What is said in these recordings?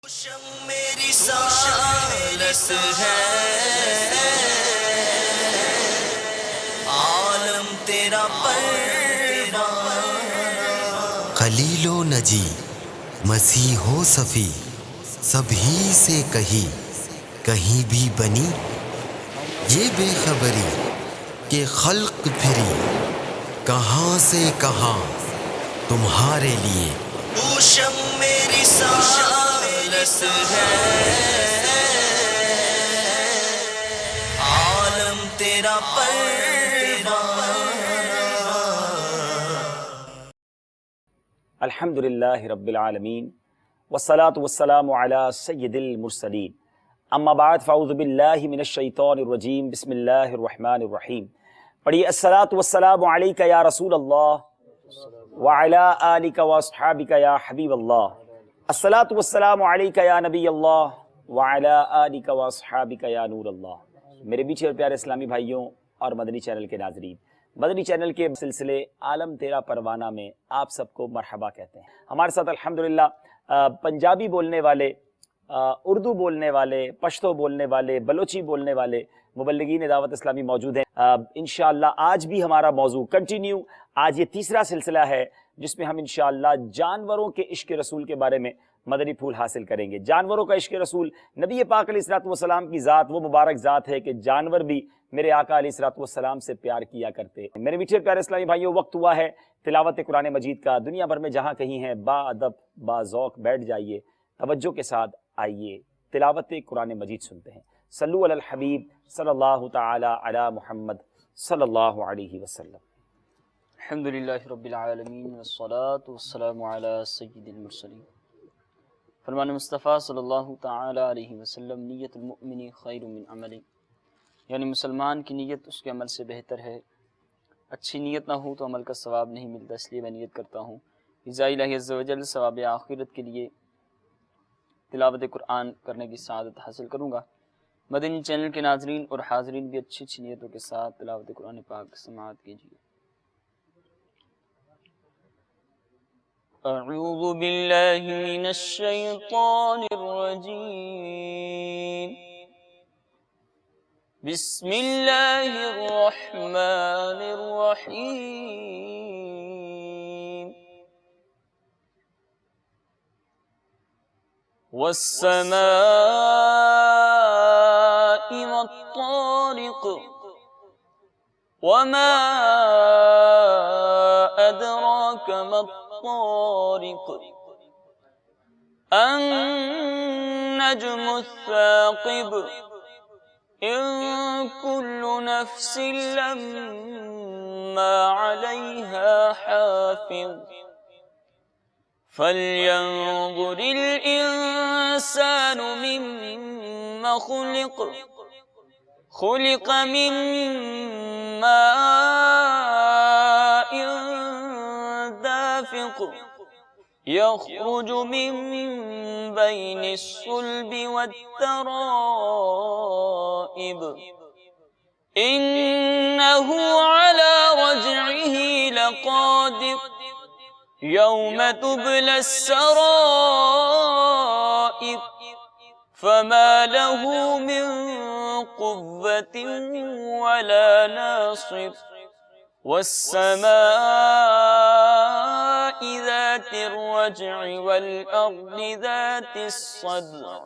میری سالس ہے عالم تیرا پروان، خلیل و نجی مسیح و صفی سب ہی سے کہیں بھی بنی یہ بے خبری کہ خلق پھری کہاں سے کہاں تمہارے لیے پوشم میری سالس ہے عالم تیرا پروان۔ الحمدللہ رب العالمین والصلاة والسلام علی سید المرسلین، اما بعد فاعوذ باللہ من الشیطان الرجیم، بسم اللہ الرحمن الرحیم۔ پڑھیے الصلاة والسلام علیک یا رسول اللہ وعلی آلک واصحابک یا حبیب اللہ، الصلاة والسلام علیک یا نبی اللہ وعلی آلک واصحابک یا نور اللہ۔ میرے میٹھے اور پیارے اسلامی بھائیوں اور مدنی چینل کے ناظرین، مدنی چینل کے سلسلے عالم تیرا پروانہ میں آپ سب کو مرحبا کہتے ہیں۔ ہمارے ساتھ الحمدللہ پنجابی بولنے والے، اردو بولنے والے، پشتو بولنے والے، بلوچی بولنے والے مبلغین دعوت اسلامی موجود ہیں۔ انشاءاللہ آج بھی ہمارا موضوع کنٹینیو، آج یہ تیسرا سلسلہ ہے جس میں ہم انشاءاللہ جانوروں کے عشق رسول کے بارے میں مدنی پھول حاصل کریں گے۔ جانوروں کا عشق رسول، نبی پاک علیہ الصلوۃ والسلام کی ذات وہ مبارک ذات ہے کہ جانور بھی میرے آقا علیہ الصلوۃ والسلام سے پیار کیا کرتے ہیں۔ میرے میٹھے پیارے اسلامی بھائیوں، وقت ہوا ہے تلاوت قرآن مجید کا۔ دنیا بھر میں جہاں کہیں ہیں با ادب با ذوق بیٹھ جائیے، توجہ کے ساتھ آئیے تلاوت قرآن مجید سنتے ہیں۔ صلو علی الحبیب صلی اللہ تعالی علی محمد صلی اللہ علیہ وسلم۔ الحمدللہ رب العالمین والصلاة والسلام علی سید المرسلین۔ فرمان مصطفیٰ صلی اللہ تعالی علیہ وسلم، نیت المؤمن خیر من عمل، یعنی مسلمان کی نیت اس کے عمل سے بہتر ہے۔ اچھی نیت نہ ہو تو عمل کا ثواب نہیں ملتا، اس لیے میں نیت کرتا ہوں رضا الہی عز و جل ثواب آخرت کے لیے تلاوت قرآن کرنے کی سعادت حاصل کروں گا۔ مدنی چینل کے ناظرین اور حاضرین بھی اچھی اچھی نیتوں کے ساتھ تلاوت قرآن پاک سماعت کیجیے۔ اعوذ باللہ من الشیطان الرجیم، بسم اللہ الرحمن الرحیم۔ والسماء والطارق وما أدراك ما الطارق النجم الثاقب إن كل نفس لما عليها حافظ فلينظر الإنسان مما خلق من ماء دافق يخرج من بين الصلب والترائب إنه على رجعه لقادر يوم تبلى السرائر فما له من قوة ولا ناصر والسماء ذات الرجع والأرض ذات الصدع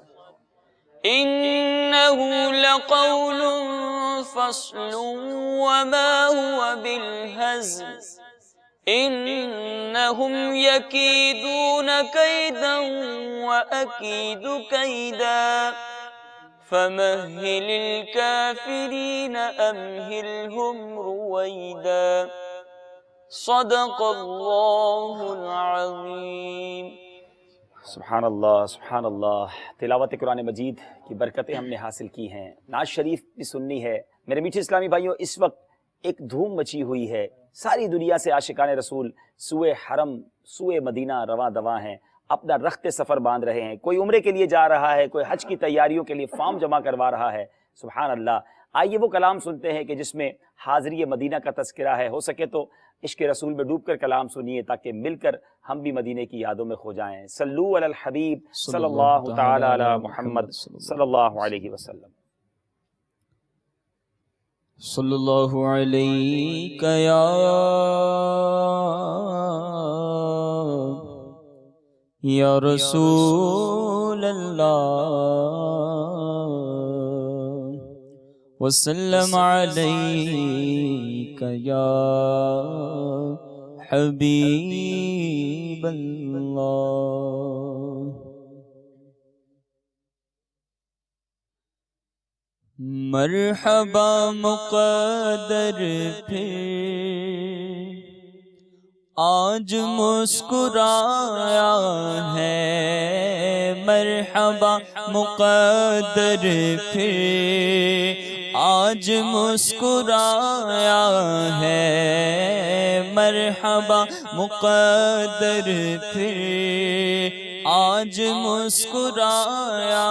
إنه لقول فصل وما هو بالهزل إنهم يكيدون كيدا وأكيد كيدا فمهل الكافرين أمهلهم رويدا صدق الله العظيم۔ سبحان اللہ سبحان اللہ۔ تلاوت قرآن مجید کی برکتیں ہم نے حاصل کی ہیں، نعت شریف بھی سننی ہے۔ میرے میٹھے اسلامی بھائیوں، اس وقت ایک دھوم مچی ہوئی ہے، ساری دنیا سے عاشقان رسول سوئے حرم سوئے مدینہ رواں دواں ہیں، اپنا رخت سفر باندھ رہے ہیں۔ کوئی عمرے کے لیے جا رہا ہے، کوئی حج کی تیاریوں کے لیے فارم جمع کروا رہا ہے۔ سبحان اللہ، آئیے وہ کلام سنتے ہیں کہ جس میں حاضری مدینہ کا تذکرہ ہے. ہو سکے تو عشق رسول میں ڈوب کر کلام سنیے تاکہ مل کر ہم بھی مدینے کی یادوں میں کھو جائیں. صلو علی الحبیب صلی اللہ تعالی علی محمد صلی اللہ علیہ وسلم. صلی اللہ علیہ یا رسول اللہ وسلم علیک یا حبیب اللہ. مرحبا مقدر پھر آج مسکرایا ہے. مرحبا مقدر پھر آج مسکرایا ہے. مرحبا مقدر پھر آج مسکرایا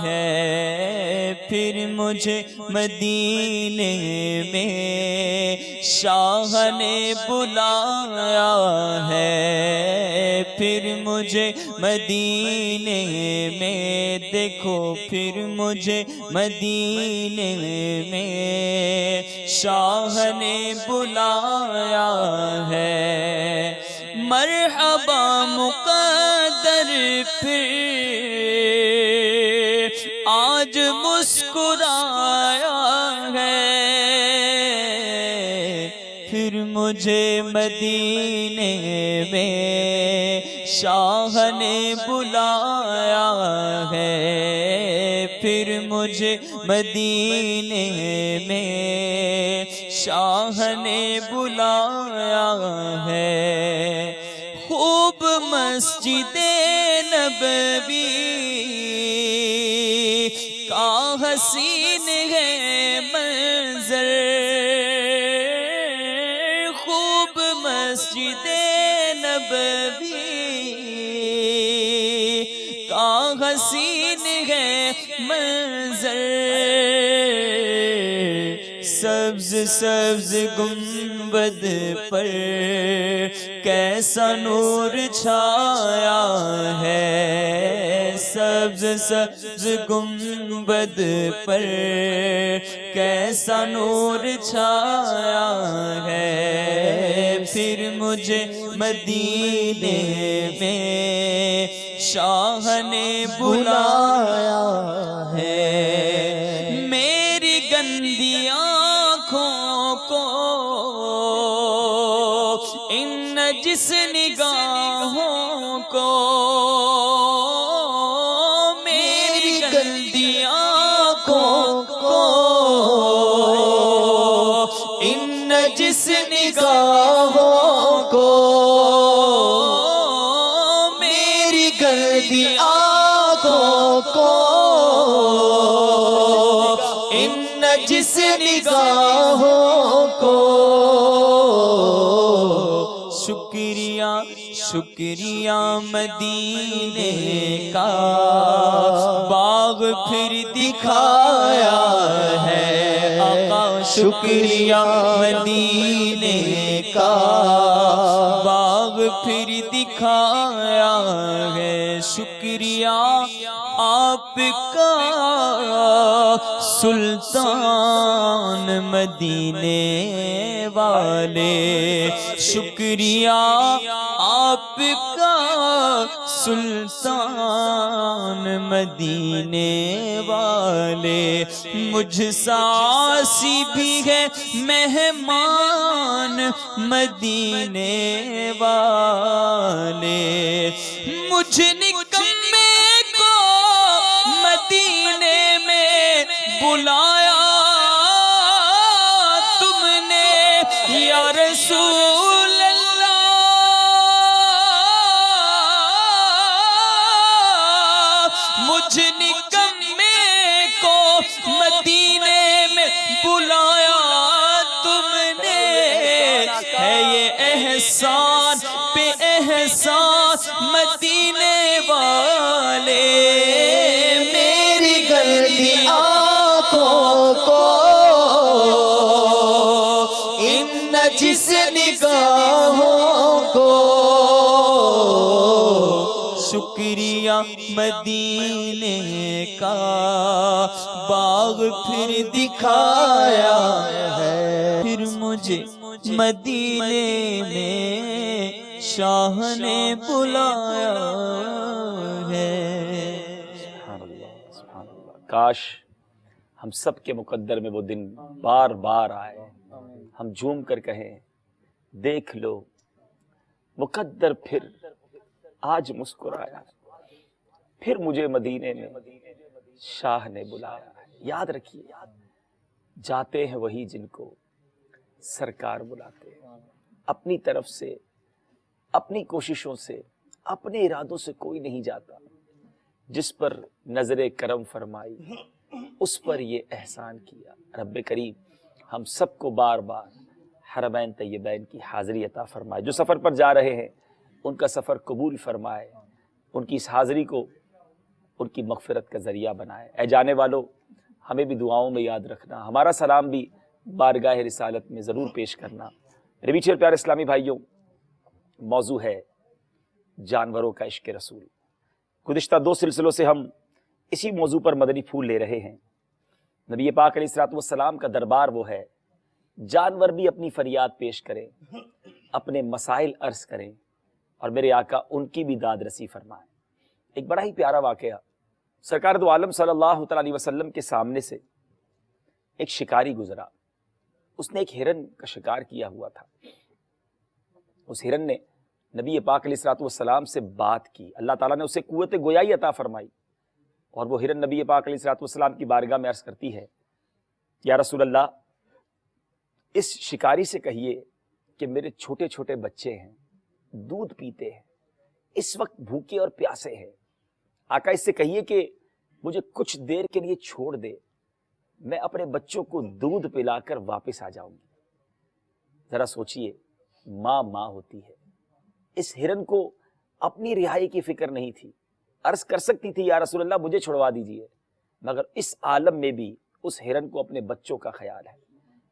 ہے. پھر مجھے مدینے میں شاہ نے بلایا ہے. پھر مجھے مدینے میں دیکھو پھر مجھے مدینے میں شاہ نے بلایا ہے. مرحبا مقدر پھر آج مسکرایا ہے. پھر مجھے مدینے میں شاہ نے بلایا ہے. پھر مجھے مدینے میں شاہ نے بلایا ہے. خوب مسجد نبوی کا حسین ہے منظر. خوب مسجد نبوی کا حسین ہے منظر. سبز سبز گنبد پر کیسا نور چھایا ہے. سبز سبز گنبد پر کیسا نور چھایا ہے. پھر مجھے مدینے میں شاہ نے بلایا ہے. میری گندی آنکھوں کو ان نجس نگاہوں کو میری گندی آنکھوں کو ان نجس نگاہوں کو میری گندی آنکھوں کو ان نجس نگاہوں کو. شکریہ شکریہ مدینے کا باغ پھر دکھایا ہے. آقا شکریہ مدینے کا باغ پھر دکھایا ہے. شکریہ آپ کا سلطان مدینے والے. شکریہ آپ کا سلطان مدینے والے. مجھ ساسی بھی ہے مہمان مدینے والے. مجھ نکمے کو مدینے میں بلایا تم نے یا رسول اللہ. مجھ نکمے کو مدینے میں بلایا تم نے. ہے یہ احسان پہ احسان مدینے والے. میری گندی آنکھوں کو جس نگاہوں کو شکریہ مدینے کا باغ پھر دکھایا ہے، پھر مجھے مدینے میں شاہ نے بلایا ہے۔ سبحان اللہ، سبحان اللہ۔ کاش ہم سب کے مقدر میں وہ دن بار بار آئے، ہم جھوم کر کہیں دیکھ لو مقدر پھر آج مسکرایا، پھر مجھے مدینے میں شاہ نے بلایا۔ یاد رکھیے، جاتے ہیں وہی جن کو سرکار بلاتے ہیں۔ اپنی طرف سے، اپنی کوششوں سے، اپنے ارادوں سے کوئی نہیں جاتا۔ جس پر نظر کرم فرمائی اس پر یہ احسان کیا۔ رب کریم ہم سب کو بار بار حرمین طیبین کی حاضری عطا فرمائے۔ جو سفر پر جا رہے ہیں ان کا سفر قبول فرمائے، ان کی اس حاضری کو ان کی مغفرت کا ذریعہ بنائے۔ اے جانے والو، ہمیں بھی دعاؤں میں یاد رکھنا، ہمارا سلام بھی بارگاہ رسالت میں ضرور پیش کرنا۔ میرے میٹھے اور پیارے اسلامی بھائیوں، موضوع ہے جانوروں کا عشق رسول۔ گزشتہ 2 سلسلوں سے ہم اسی موضوع پر مدنی پھول لے رہے ہیں۔ نبی پاک علیہ الصلوۃ والسلام کا دربار وہ ہے، جانور بھی اپنی فریاد پیش کریں، اپنے مسائل عرض کریں، اور میرے آقا ان کی بھی داد رسی فرمائیں۔ ایک بڑا ہی پیارا واقعہ، سرکار دو عالم صلی اللہ تعالیٰ علیہ وسلم کے سامنے سے ایک شکاری گزرا۔ اس نے ایک ہرن کا شکار کیا ہوا تھا۔ اس ہرن نے نبی پاک علیہ الصلوۃ والسلام سے بات کی، اللہ تعالیٰ نے اسے قوت گویائی عطا فرمائی، اور وہ ہرن نبی پاک علیہ الصلوۃ والسلام کی بارگاہ میں عرض کرتی ہے، یا رسول اللہ، اس شکاری سے کہیے کہ میرے چھوٹے چھوٹے بچے ہیں، دودھ پیتے ہیں، اس وقت بھوکے اور پیاسے ہیں، آقا اس سے کہیے کہ مجھے کچھ دیر کے لیے چھوڑ دے، میں اپنے بچوں کو دودھ پلا کر واپس آ جاؤں گی۔ ذرا سوچئے، ماں ماں ہوتی ہے۔ اس ہرن کو اپنی رہائی کی فکر نہیں تھی، عرض کر سکتی تھی یا رسول اللہ مجھے چھڑوا دیجئے، مگر اس عالم میں بھی اس ہرن کو اپنے بچوں کا خیال ہے۔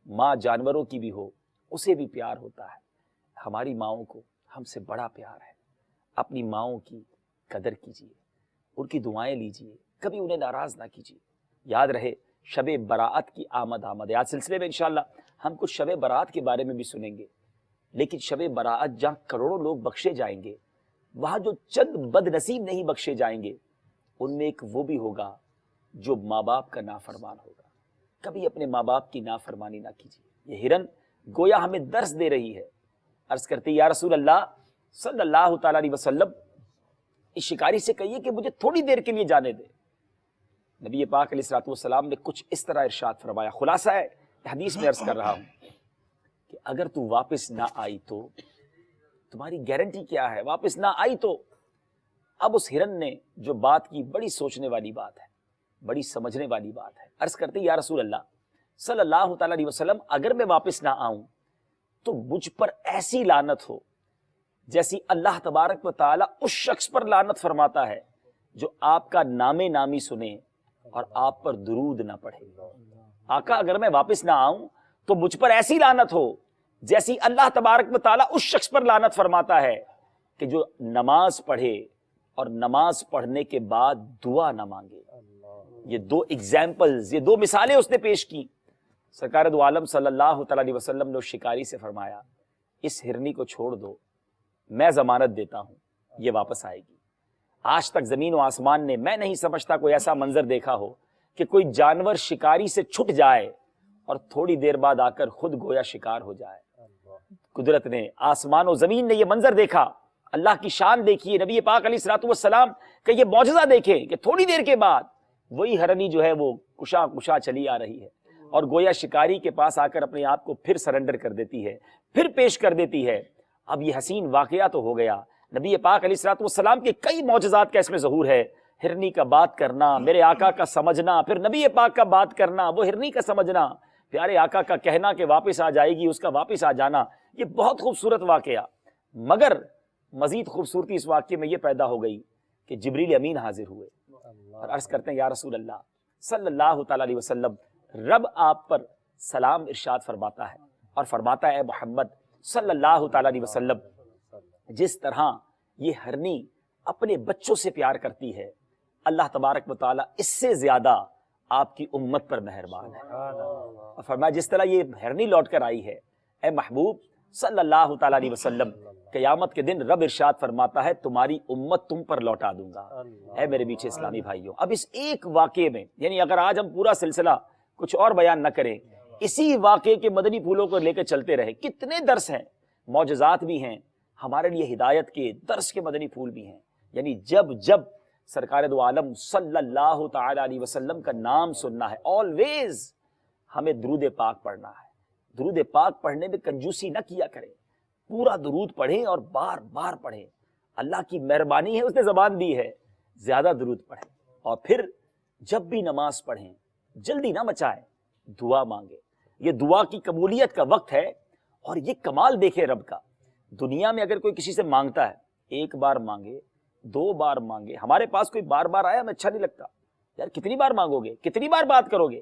ماں جانوروں کی بھی ہو، اسے بھی پیار ہوتا ہے۔ ہماری ماؤں کو ہم سے بڑا پیار ہے۔ اپنی ماؤں کی قدر کیجئے، ان کی دعائیں لیجئے، کبھی انہیں ناراض نہ کیجئے۔ یاد رہے شب براءت کی آمد ہے۔ آج سلسلے میں انشاءاللہ ہم کچھ شب براءت کے بارے میں بھی سنیں گے، لیکن شب براءت جہاں کروڑوں لوگ بخشے جائیں گے، وہاں جو چند بد نصیب نہیں بخشے جائیں گے، ان میں ایک وہ بھی ہوگا جو ماں باپ کا نافرمان ہوگا۔ کبھی اپنے ماں باپ کی نافرمانی نہ کیجیے۔ یہ ہرن گویا ہمیں درس دے رہی ہے۔ عرض کرتے یا رسول اللہ صلی اللہ تعالیٰ علیہ وسلم، اس شکاری سے کہیے کہ مجھے تھوڑی دیر کے لیے جانے دے۔ نبی پاک علیہ الصلوۃ والسلام نے کچھ اس طرح ارشاد فرمایا، خلاصہ ہے حدیث میں عرض کر رہا ہوں کہ اگر تو واپس نہ آئی تو تمہاری گارنٹی کیا ہے؟ واپس نہ آئی تو؟ اب اس ہرن نے جو بات کی بڑی سوچنے والی بات ہے، بڑی سمجھنے والی بات ہے۔ عرض کرتے یا رسول اللہ صلی اللہ تعالیٰ علیہ وسلم، اگر میں واپس نہ آؤں تو مجھ پر ایسی لعنت ہو جیسی اللہ تبارک و تعالیٰ اس شخص پر لعنت فرماتا ہے جو آپ کا نام نامی سنے اور آپ پر درود نہ پڑھے۔ آقا اگر میں واپس نہ آؤں تو مجھ پر ایسی لعنت ہو جیسی اللہ تبارک و تعالیٰ اس شخص پر لعنت فرماتا ہے کہ جو نماز پڑھے اور نماز پڑھنے کے بعد دعا نہ مانگے۔ یہ 2 ایگزامپلز، یہ 2 مثالیں اس نے پیش کی۔ سرکار دو عالم صلی اللہ تعالیٰ علیہ وسلم نے اس شکاری سے فرمایا، اس ہرنی کو چھوڑ دو، میں ضمانت دیتا ہوں یہ واپس آئے گی۔ آج تک زمین و آسمان نے، میں نہیں سمجھتا کوئی ایسا منظر دیکھا ہو کہ کوئی جانور شکاری سے چھٹ جائے اور تھوڑی دیر بعد آ کر خود گویا شکار ہو جائے۔ قدرت نے، آسمان و زمین نے یہ منظر دیکھا، اللہ کی شان دیکھیے، نبی پاک علیہ الصلوۃ والسلام کا یہ معجزہ دیکھیں کہ تھوڑی دیر کے بعد وہی ہرنی جو ہے وہ کشا چلی آ رہی ہے اور گویا شکاری کے پاس آ کر اپنے آپ کو پھر سرنڈر کر دیتی ہے، پھر پیش کر دیتی ہے۔ اب یہ حسین واقعہ تو ہو گیا، نبی پاک علیہ الصلوۃ والسلام کے کئی معجزات کا اس میں ظہور ہے۔ ہرنی کا بات کرنا، میرے آقا کا سمجھنا، پھر نبی پاک کا بات کرنا، وہ ہرنی کا سمجھنا، پیارے آقا کا کہنا کہ واپس آ جائے گی، اس کا واپس آ جانا، یہ بہت خوبصورت واقعہ۔ مگر مزید خوبصورتی اس واقعے میں یہ پیدا ہو گئی کہ جبریل امین حاضر ہوئے اور عرض کرتے ہیں یا رسول اللہ صلی اللہ تعالیٰ علیہ وسلم، رب آپ پر سلام ارشاد فرماتا ہے اور فرماتا ہے اے محمد صلی اللہ تعالیٰ علیہ وسلم، جس طرح یہ ہرنی اپنے بچوں سے پیار کرتی ہے، اللہ تبارک و تعالیٰ اس سے زیادہ آپ کی امت پر مہربان ہے۔ اور فرمایا جس طرح یہ ہرنی لوٹ کر آئی ہے، اے محبوب صلی اللہ تعالیٰ علیہ وسلم، قیامت کے دن رب ارشاد فرماتا ہے تمہاری امت تم پر لوٹا دوں گا۔ اے میرے میٹھے اسلامی بھائیوں، اب اس ایک واقعے میں، یعنی اگر آج ہم پورا سلسلہ کچھ اور بیان نہ کریں، اسی واقعے کے مدنی پھولوں کو لے کے چلتے رہے، کتنے درس ہیں، معجزات بھی ہیں، ہمارے لیے ہدایت کے درس کے مدنی پھول بھی ہیں۔ یعنی جب جب سرکار دو عالم صلی اللہ تعالی علیہ وسلم کا نام سننا ہے، آلویز ہمیں درود پاک پڑھنا ہے۔ درود پاک پڑھنے میں کنجوسی نہ کیا کریں، پورا درود پڑھیں اور بار بار پڑھیں۔ اللہ کی مہربانی ہے، اس نے زبان دی ہے، زیادہ درود پڑھیں۔ اور پھر جب بھی نماز پڑھیں جلدی نہ مچائیں، دعا مانگیں۔ یہ دعا کی قبولیت کا وقت ہے، اور یہ کمال دیکھے رب کا۔ دنیا میں اگر کوئی کسی سے مانگتا ہے، ایک بار مانگے، دو بار مانگے، ہمارے پاس کوئی بار بار آیا ہمیں اچھا نہیں لگتا، یار کتنی بار مانگو گے، کتنی بار بات کرو گے،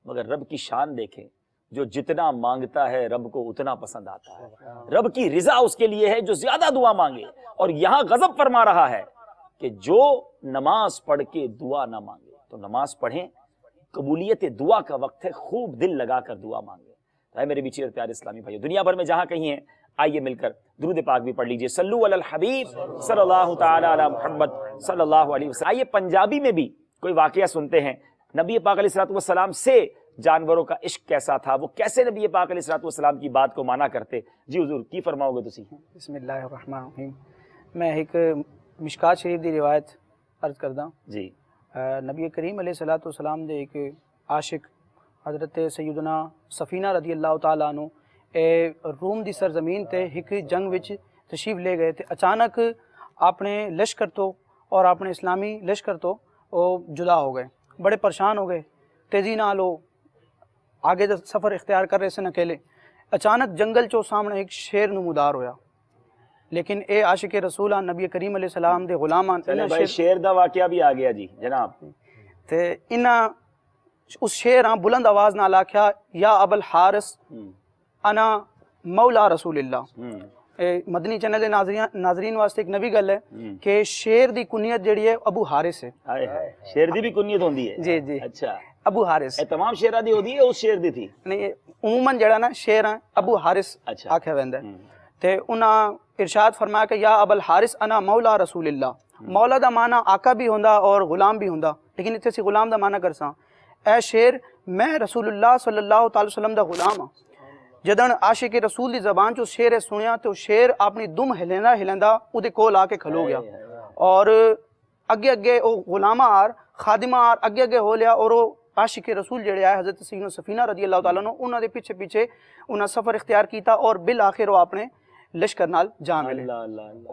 مگر رب کی شان دیکھیں، جو جتنا مانگتا ہے رب کو اتنا پسند آتا ہے۔ رب کی رضا اس کے لیے ہے جو زیادہ دعا مانگے، اور یہاں غضب فرما رہا ہے کہ جو نماز پڑھ کے دعا نہ مانگے۔ تو نماز پڑھیں، قبولیت دعا کا وقت ہے، خوب دل لگا کر دعا مانگے۔ اے میرے بیچے اور پیارے اسلامی بھائیو، دنیا بھر میں جہاں کہیں ہیں، آئیے مل کر درود پاک بھی پڑھ لیجئے۔ صلو علی الحبیب صلی اللہ تعالی علی محمد صلی اللہ علیہ وسلم۔ آئیے پنجابی میں بھی کوئی واقعہ سنتے ہیں، نبی پاک علیہ الصلوۃ والسلام سے جانوروں کا عشق کیسا تھا، وہ کیسے نبی پاک علیہ الصلوۃ والسلام کی بات کو مانا کرتے۔ جی حضور کی فرماؤ گے تسی؟ بسم اللہ الرحمن الرحیم۔ میں ایک مشکات شریف دی روایت عرض کردا۔ جی نبی کریم علیہ الصلوۃ والسلام دے ایک عاشق حضرت سیدنا سفینہ رضی اللہ تعالیٰ عنہ روم دی سرزمین تے ایک جنگ وچ تشریف لے گئے تھے۔ اچانک اپنے لشکر تو اور اپنے اسلامی لشکر تو وہ جدا ہو گئے، بڑے پریشان ہو گئے، تیزی نال وہ آگے دا سفر اختیار کر رہے سن اکیلے۔ اچانک جنگل چو سامنے ایک شیر نمودار ہویا، لیکن اے عاشق رسول نبی کریم علیہ السلام دے غلامان چلے بھائی شیر دا واقعہ بھی آ گیا جی جناب۔ تے انہاں اس شیر بلند آواز نال آکھیا یا ابو الحارث انا مولا رسول اللہ۔ مدنی چینل دے ناظرین واسطے ایک نبی گل ہے کہ شیر دی کنیت جڑی ہے ابو حارث ہے۔ شیر دی بھی کنیت ہوندی ہے؟ جی جی اچھا، ابو حارث تمام شیراں دی ہوندی ہے، اس شیر دی تھی؟ نہیں، عموماً جڑا نا شیر ابو حارث آکھیا ویندا ہے۔ تے انہاں ارشاد فرمایا کہ یا ابو الحارث انا مولا رسول اللہ۔ مولا دا معنی آقا بھی ہوندا اور غلام بھی ہوندا، لیکن اتنے سی غلام دا معنی کرساں۔ اے شیر میں رسول اللہ صلی اللہ تعالی وسلم دا غلام ہاں۔ جدن عاشق رسول دی زبان چو شیر سنیا تو شیر اپنی دم ہلیندا ہلیندا او دے کول آ کے کھلو گیا، اور اگے اگے او غلامہ آر خادمہ آر اگے اگے ہو لیا، اور او عاشق رسول جڑے آئے حضرت سیدنا سفینہ رضی اللہ تعالیٰ عنہ انہاں دے پیچھے پیچھے انہاں سفر اختیار کیتا، اور بالآخر وہ اپنے لشکر نال جا ملے۔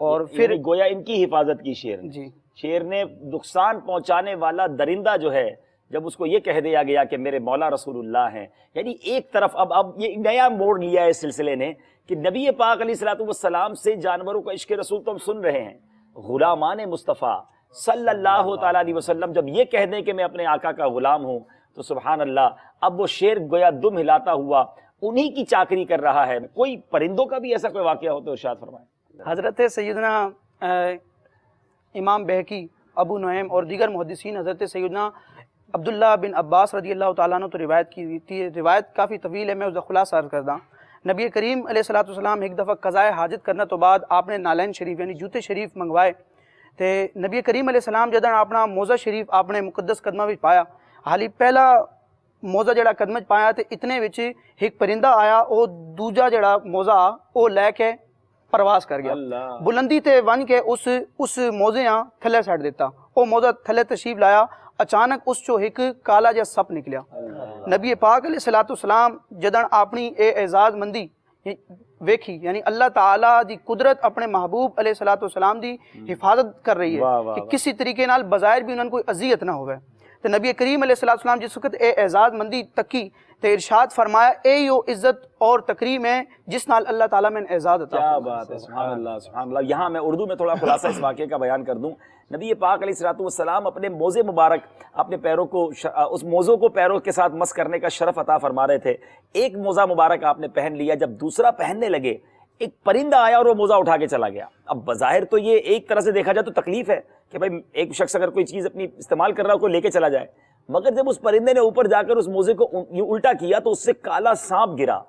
اور پھر گویا ان کی حفاظت کی شیر نے۔ جی شیر نے نقصان پہنچانے والا درندہ جو ہے، جب اس کو یہ کہہ دیا گیا کہ میرے مولا رسول اللہ ہیں، یعنی ایک طرف اب یہ نیا موڑ لیا ہے اس سلسلے نے کہ نبی پاک علیہ الصلوۃ والسلام سے جانوروں کا عشق رسول تو ہم سن رہے ہیں، غلامان مصطفیٰ صلی اللہ تعالیٰ علیہ وسلم جب یہ کہہ دیں کہ میں اپنے آقا کا غلام ہوں تو سبحان اللہ، اب وہ شیر گویا دم ہلاتا ہوا انہی کی چاکری کر رہا ہے۔ کوئی پرندوں کا بھی ایسا کوئی واقعہ ہو تو ارشاد فرمائیں۔ حضرت سیدنا امام بہقی، ابو نعیم اور دیگر محدثین حضرت سیدنا عبداللہ بن عباس رضی اللہ تعالیٰ عنہ تو روایت کی تھی۔ روایت کافی طویل ہے، میں اس کا خلاصہ عرض کردہ۔ نبی کریم علیہ الصلوۃ والسلام ایک دفعہ قضائے حاجت کرنے تو بعد آپ نے نالین شریف یعنی جوتے شریف منگوائے، تے نبی کریم علیہ السلام جدن اپنا موزہ شریف آپ نے مقدس قدمہ وچ پایا، حالی پہلا موزہ جڑا قدمہ پایا تے اتنے وچ ایک پرندہ آیا، او دوجا جڑا موزہ او لے کے پرواز کر گیا، بلندی تے ون کے اس موزے تھلے سٹ دیتا، او موزہ تھلے تشریف لایا، اچانک اس چو ایک کالا جا سپ نکلیا۔ نبی پاک علیہ الصلوۃ والسلام جدن اپنی اے اعزاز مندی ویکھی، یعنی اللہ تعالیٰ دی قدرت اپنے محبوب علیہ الصلوۃ والسلام دی حفاظت کر رہی ہے کہ کسی طریقے نال بظاہر بھی انہوں کوئی اذیت نہ ہوئے، تو نبی کریم علیہ السلام جس وقت اے اعزاز مندی تکی تو ارشاد فرمایا اے یو عزت اور تکریم ہے جس نال اللہ تعالیٰ میں اعزاز عطا کیا فرمایا۔ بات ہے، سبحان اللہ سبحان اللہ۔ یہاں میں اردو میں تھوڑا خلاصہ اس واقعے کا بیان کر دوں۔ نبی پاک علیہ الصلوۃ والسلام اپنے موزے مبارک اپنے پیروں کو اس موزوں کو پیروں کے ساتھ مس کرنے کا شرف عطا فرما رہے تھے۔ ایک موزہ مبارک آپ نے پہن لیا، جب دوسرا پہننے لگے ایک پرندہ آیا اور وہ موزہ اٹھا کے چلا گیا۔ اب بظاہر تو یہ ایک طرح سے دیکھا جائے تو تکلیف ہے کہ بھائی ایک شخص اگر کوئی چیز اپنی استعمال کر رہا ہو کوئی لے کے چلا جائے، مگر جب اس پرندے نے اوپر جا کر اس موزے کو الٹا کیا تو اس سے کالا سانپ گرا۔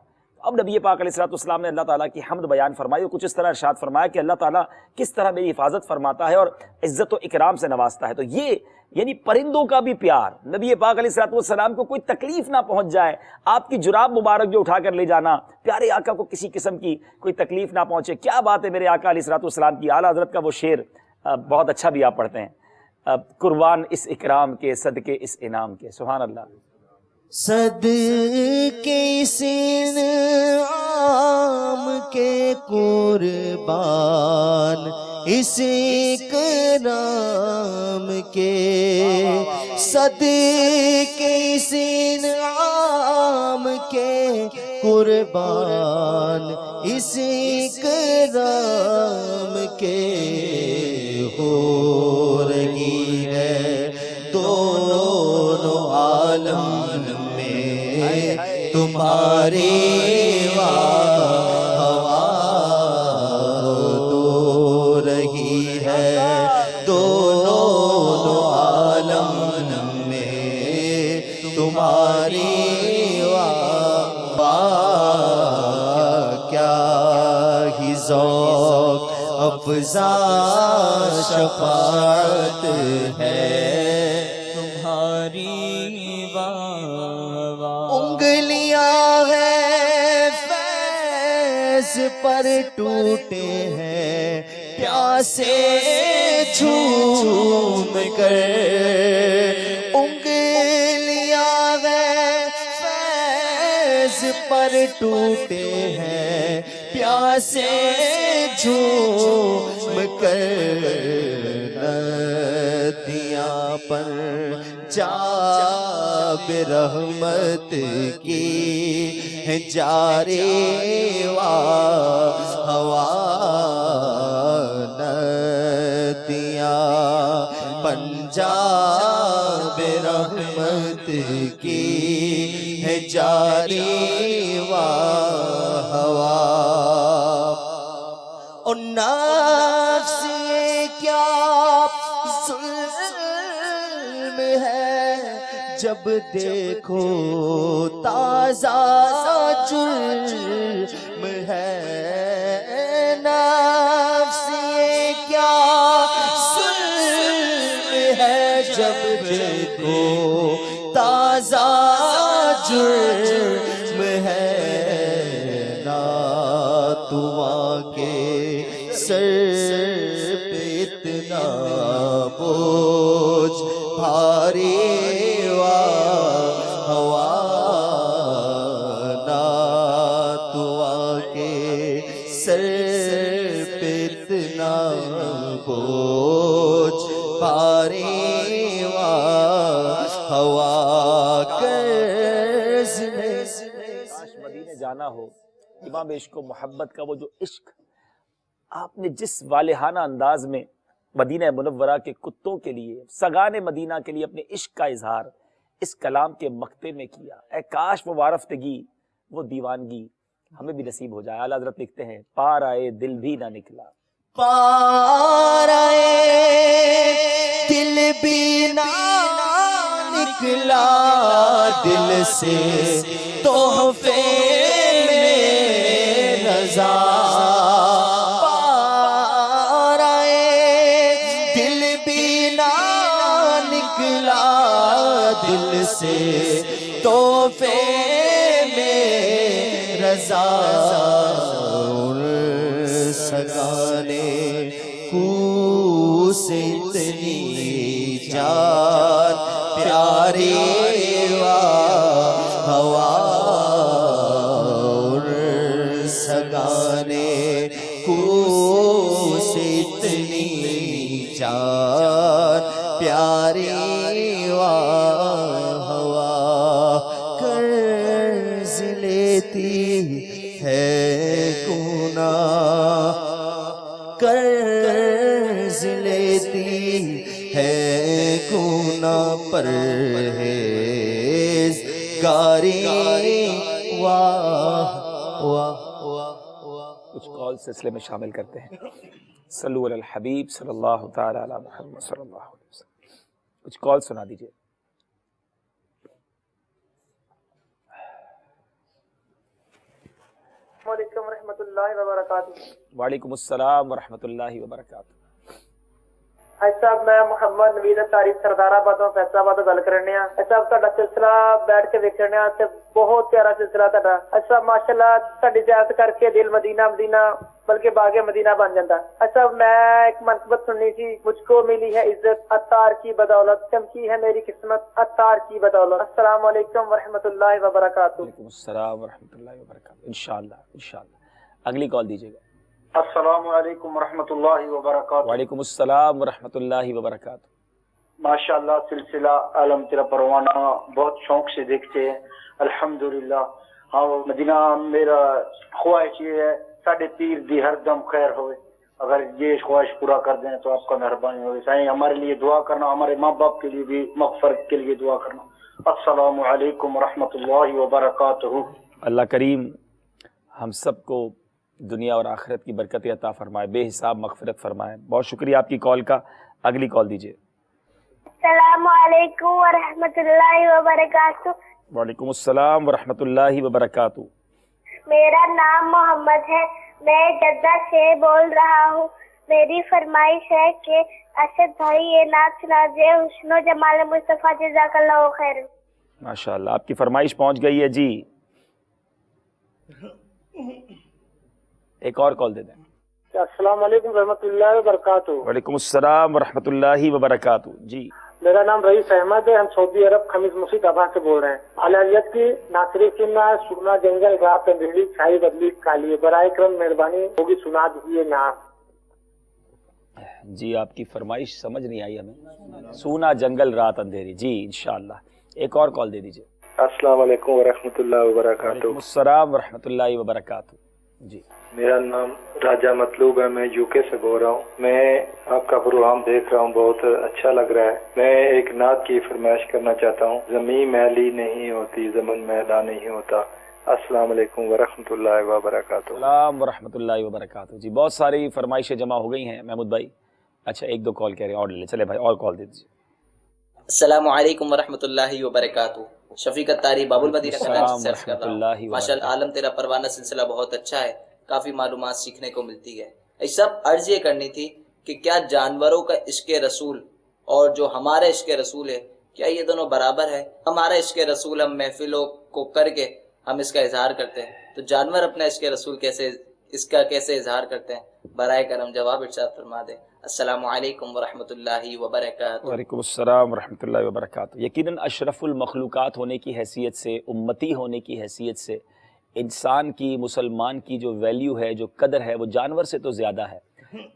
اب نبی پاک علیہ الصلوۃ والسلام نے اللہ تعالیٰ کی حمد بیان فرمائی اور کچھ اس طرح ارشاد فرمایا کہ اللہ تعالیٰ کس طرح میری حفاظت فرماتا ہے اور عزت و اکرام سے نوازتا ہے۔ تو یہ یعنی پرندوں کا بھی پیار، نبی پاک علیہ الصلوۃ والسلام کو کوئی تکلیف نہ پہنچ جائے، آپ کی جراب مبارک جو اٹھا کر لے جانا، پیارے آقا کو کسی قسم کی کوئی تکلیف نہ پہنچے۔ کیا بات ہے میرے آقا علیہ الصلوۃ والسلام کی۔ اعلیٰ حضرت کا وہ شعر بہت اچھا بھی آپ پڑھتے ہیں، قربان اس اکرام کے صدقے اس انعام کے، سبحان اللہ۔ صدقے اس انعام کے قربان اس اکرام کے، صدقے اس انعام کے قربان اس اکرام کے، ہو رہی ہے دونوں عالم تمہاری ہوا، دو رہی ہے دونوں عالم میں تمہاری ہوا، کیا ہی ذوق افزا شفاعت ہے تمہاری، انگلیاں ہیں فیض پر ٹوٹے ہیں پیاسے جھوم کر، انگلیاں ہیں فیض پر ٹوٹے ہیں پیاسے جھوم کر، ندیاں پر جاب رحمت کی ہے جاری ہوا، ندیاں پنجاب رحمت کی ہے جاری ہوا، اور نفس یہ کیا ظلم ہے جب دیکھو تازہ جرم ہے، نفس یہ کیا ظلم ہے جب دیکھو تازہ جرم ہے، ناتواں کے سر پہ اتنا بوجھ بھاری ہوا، ناتواں کے سر پہ اتنا بوجھ بھاری ہوا، کاش مدینے جانا ہو، امام عشق و محبت کا وہ جو عشق آپ نے جس والہانہ انداز میں مدینہ منورہ کے کتوں کے لیے، سگان مدینہ کے لیے اپنے عشق کا اظہار اس کلام کے مقطع میں کیا، اے کاش وہ وارفتگی وہ دیوانگی ہمیں بھی نصیب ہو جائے۔ اعلیٰ حضرت لکھتے ہیں پار آئے دل بھی نہ نکلا، پار آئے دل بھی نہ نکلا، دل سے تحفے میں رضا، پار آئے دل بھی نہ نکلا، دل سے تحفے میں رضا، سگانے کو سے اتنی جان پیاری ہوا، سگانے کو سے اتنی جان پیاری ہے گناہ، قرض لیتی ہے گناہ، پرہیزگاری واہ واہ واہ۔ کچھ کال سلسلے میں شامل کرتے ہیں۔ صلو علی الحبیب صلی اللہ تعالی علی محمد صلی اللہ علیہ وسلم۔ کچھ کال سنا دیجیے۔ السلام علیکم ورحمۃ اللہ وبرکاتہ۔ وعلیکم السلام ورحمۃ اللہ وبرکاتہ۔ حاج صاحب میں محمد نوید اتاری سردار آباد تو فیصل آباد تو گل کرنے ہاں۔ حاج صاحب تہاڈا سلسلہ بیٹھ کے ویکھنے ہاں تے بہت پیارا سلسلہ تہاڈا۔ حاج صاحب ماشاءاللہ تہاڈی زیارت کر کے دل مدینہ مدینہ بلکہ باغ مدینہ بن جاتا۔ حاج صاحب میں ایک منقبت سننی تھی، مجھ کو ملی ہے عزت عطار کی بدولت، چمکی ہے میری قسمت عطار کی بدولت۔ السلام علیکم ورحمۃ اللہ وبرکاتہ۔ وعلیکم السلام ورحمۃ اللہ وبرکاتہ۔ انشاءاللہ انشاءاللہ۔ اگلی کال دیجیے گا۔ السلام علیکم ورحمۃ اللہ وبرکاتہ۔ وعلیکم السلام ورحمۃ اللہ وبرکاتہ۔ ماشاءاللہ سلسلہ عالم تیرا پروانہ بہت شوق سے دیکھتے ہیں الحمدللہ۔ ہاں مدینہ میرا خواہش یہ ہے ساڈے پیر دی ہر دم خیر ہوئے، اگر یہ خواہش پورا کر دیں تو آپ کا مہربانی ہوگی۔ سائیں ہمارے لیے دعا کرنا، ہمارے ماں باپ کے لیے بھی مغفرت کے لیے دعا کرنا۔ السلام علیکم ورحمۃ اللہ وبرکاتہ۔ اللہ کریم ہم سب کو دنیا اور آخرت کی برکت عطا فرمائے، بے حساب مغفرت فرمائے۔ بہت شکریہ آپ کی کال کا۔ اگلی کال دیجیے۔ السلام علیکم ورحمۃ اللہ وبرکاتہ۔ وعلیکم السلام ورحمۃ اللہ وبرکاتہ۔ میرا نام محمد ہے، میں جدہ سے بول رہا ہوں۔ میری فرمائش ہے کہ اسد بھائی یہ نعت سنا دے، حسن و جمال مصطفیٰ جزاک اللہ خیر۔ ماشاءاللہ آپ کی فرمائش پہنچ گئی ہے جی۔ ایک اور کال دے دیں۔ السلام علیکم ورحمۃ اللہ وبرکاتہ۔ وعلیکم السلام ورحمۃ اللہ وبرکاتہ جی۔ میرا نام رئیس احمد ہے، ہم سعودی عرب خمیس مسجد ابا سے بول رہے ہیں۔ اعلیت کی ناصری سننا سونا جنگل رات اندھیری چھائی بدلی کالی، برائے کرم مہربانی ہوگی سنا دیجیے نام۔ جی آپ کی فرمائش سمجھ نہیں آئی ہمیں۔ سونا جنگل رات اندھیری، جی انشاءاللہ۔ ایک اور کال دے دیجیے۔ السلام علیکم ورحمۃ اللہ وبرکاتہ۔ وعلیکم السلام ورحمۃ اللہ وبرکاتہ جی۔ میرا نام راجہ مطلوب ہے، میں یو کے سے بول رہا ہوں۔ میں آپ کا پروگرام دیکھ رہا ہوں، بہت اچھا لگ رہا ہے۔ میں ایک نعت کی فرمائش کرنا چاہتا ہوں۔ زمین میلی نہیں ہوتی، زمن میلا نہیں ہوتا۔ السلام علیکم ورحمۃ اللہ وبرکاتہ۔ السلام ورحمۃ اللہ وبرکاتہ جی۔ بہت ساری فرمائشیں جمع ہو گئی ہیں محمود بھائی۔ اچھا ایک دو کال کہہ رہے ہیں اور لے لیں، چلے بھائی اور کال دے دیجیے۔ السلام علیکم ورحمۃ اللہ وبرکاتہ۔ شفیق اتاری باب المدینہ سے السلام سرچ کر ورحمۃ رہا اللہ ہوں۔ ماشاءاللہ عالم تیرا پروانہ سلسلہ بہت اچھا ہے، کافی معلومات سیکھنے کو ملتی ہے۔ اس سب عرض یہ کرنی تھی کہ کیا جانوروں کا عشق رسول اور جو ہمارا عشق رسول ہے، کیا یہ دونوں برابر ہے؟ ہمارا عشق رسول ہم محفلوں کو کر کے ہم اس کا اظہار کرتے ہیں، تو جانور اپنا عشق رسول کیسے اظہار کرتے ہیں؟ برائے کرم جواب ارشاد فرما دیں۔ السلام علیکم ورحمۃ اللہ وبرکاتہ۔ وعلیکم السلام ورحمۃ اللہ وبرکاتہ۔ یقیناً اشرف المخلوقات ہونے کی حیثیت سے، امتی ہونے کی حیثیت سے، انسان کی، مسلمان کی جو ویلیو ہے، جو قدر ہے، وہ جانور سے تو زیادہ ہے۔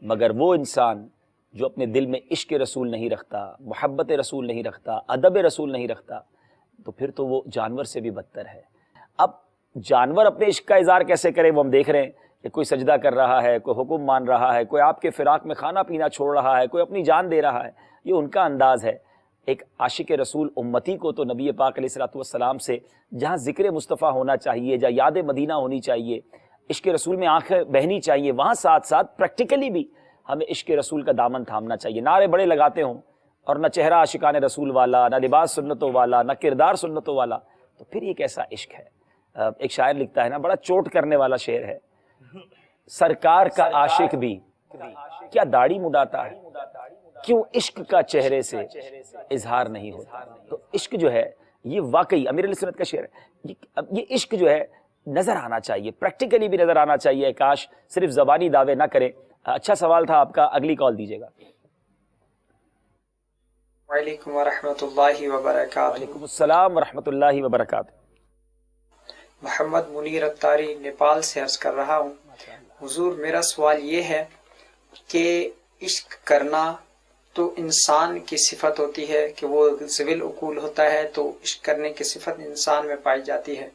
مگر وہ انسان جو اپنے دل میں عشق رسول نہیں رکھتا، محبت رسول نہیں رکھتا، ادب رسول نہیں رکھتا، تو پھر تو وہ جانور سے بھی بدتر ہے۔ اب جانور اپنے عشق کا اظہار کیسے کرے؟ وہ ہم دیکھ رہے ہیں کہ کوئی سجدہ کر رہا ہے، کوئی حکم مان رہا ہے، کوئی آپ کے فراق میں کھانا پینا چھوڑ رہا ہے، کوئی اپنی جان دے رہا ہے۔ یہ ان کا انداز ہے۔ ایک عاشق رسول امتی کو تو نبی پاک علیہ الصلوۃ والسلام سے جہاں ذکر مصطفیٰ ہونا چاہیے، جہاں یاد مدینہ ہونی چاہیے، عشق رسول میں آنکھیں بہنی چاہیے، وہاں ساتھ ساتھ پریکٹیکلی بھی ہمیں عشق رسول کا دامن تھامنا چاہیے۔ نعرے بڑے لگاتے ہوں اور نہ چہرہ عاشقان رسول والا، نہ لباس سنتوں والا، نہ کردار سنتوں والا، تو پھر یہ کیسا عشق ہے؟ ایک شاعر لکھتا ہے نا، بڑا چوٹ کرنے والا شعر ہے، سرکار کا عاشق بھی کیا داڑھی مڈاتا ہے، کیوں عشق کا چہرے سے اظہار نہیں ہوتا۔ تو عشق جو ہے یہ واقعی امیر علیہ سنت کا شعر ہے، یہ عشق جو ہے نظر آنا چاہیے، پریکٹیکلی بھی نظر آنا چاہیے، کاش صرف زبانی دعوے نہ کریں۔ اچھا سوال تھا آپ کا، اگلی کال دیجیے گا۔ وعلیکم ورحمۃ اللہ وبرکاتہ۔ وعلیکم السلام ورحمۃ اللہ وبرکاتہ۔ محمد منیر اتاری نیپال سے عرض کر رہا ہوں۔ حضور میرا سوال یہ ہے کہ عشق کرنا تو انسان کی صفت ہوتی ہے کہ وہ ذوی العقول ہوتا ہے، تو عشق کرنے کی صفت انسان میں پائی جاتی ہے،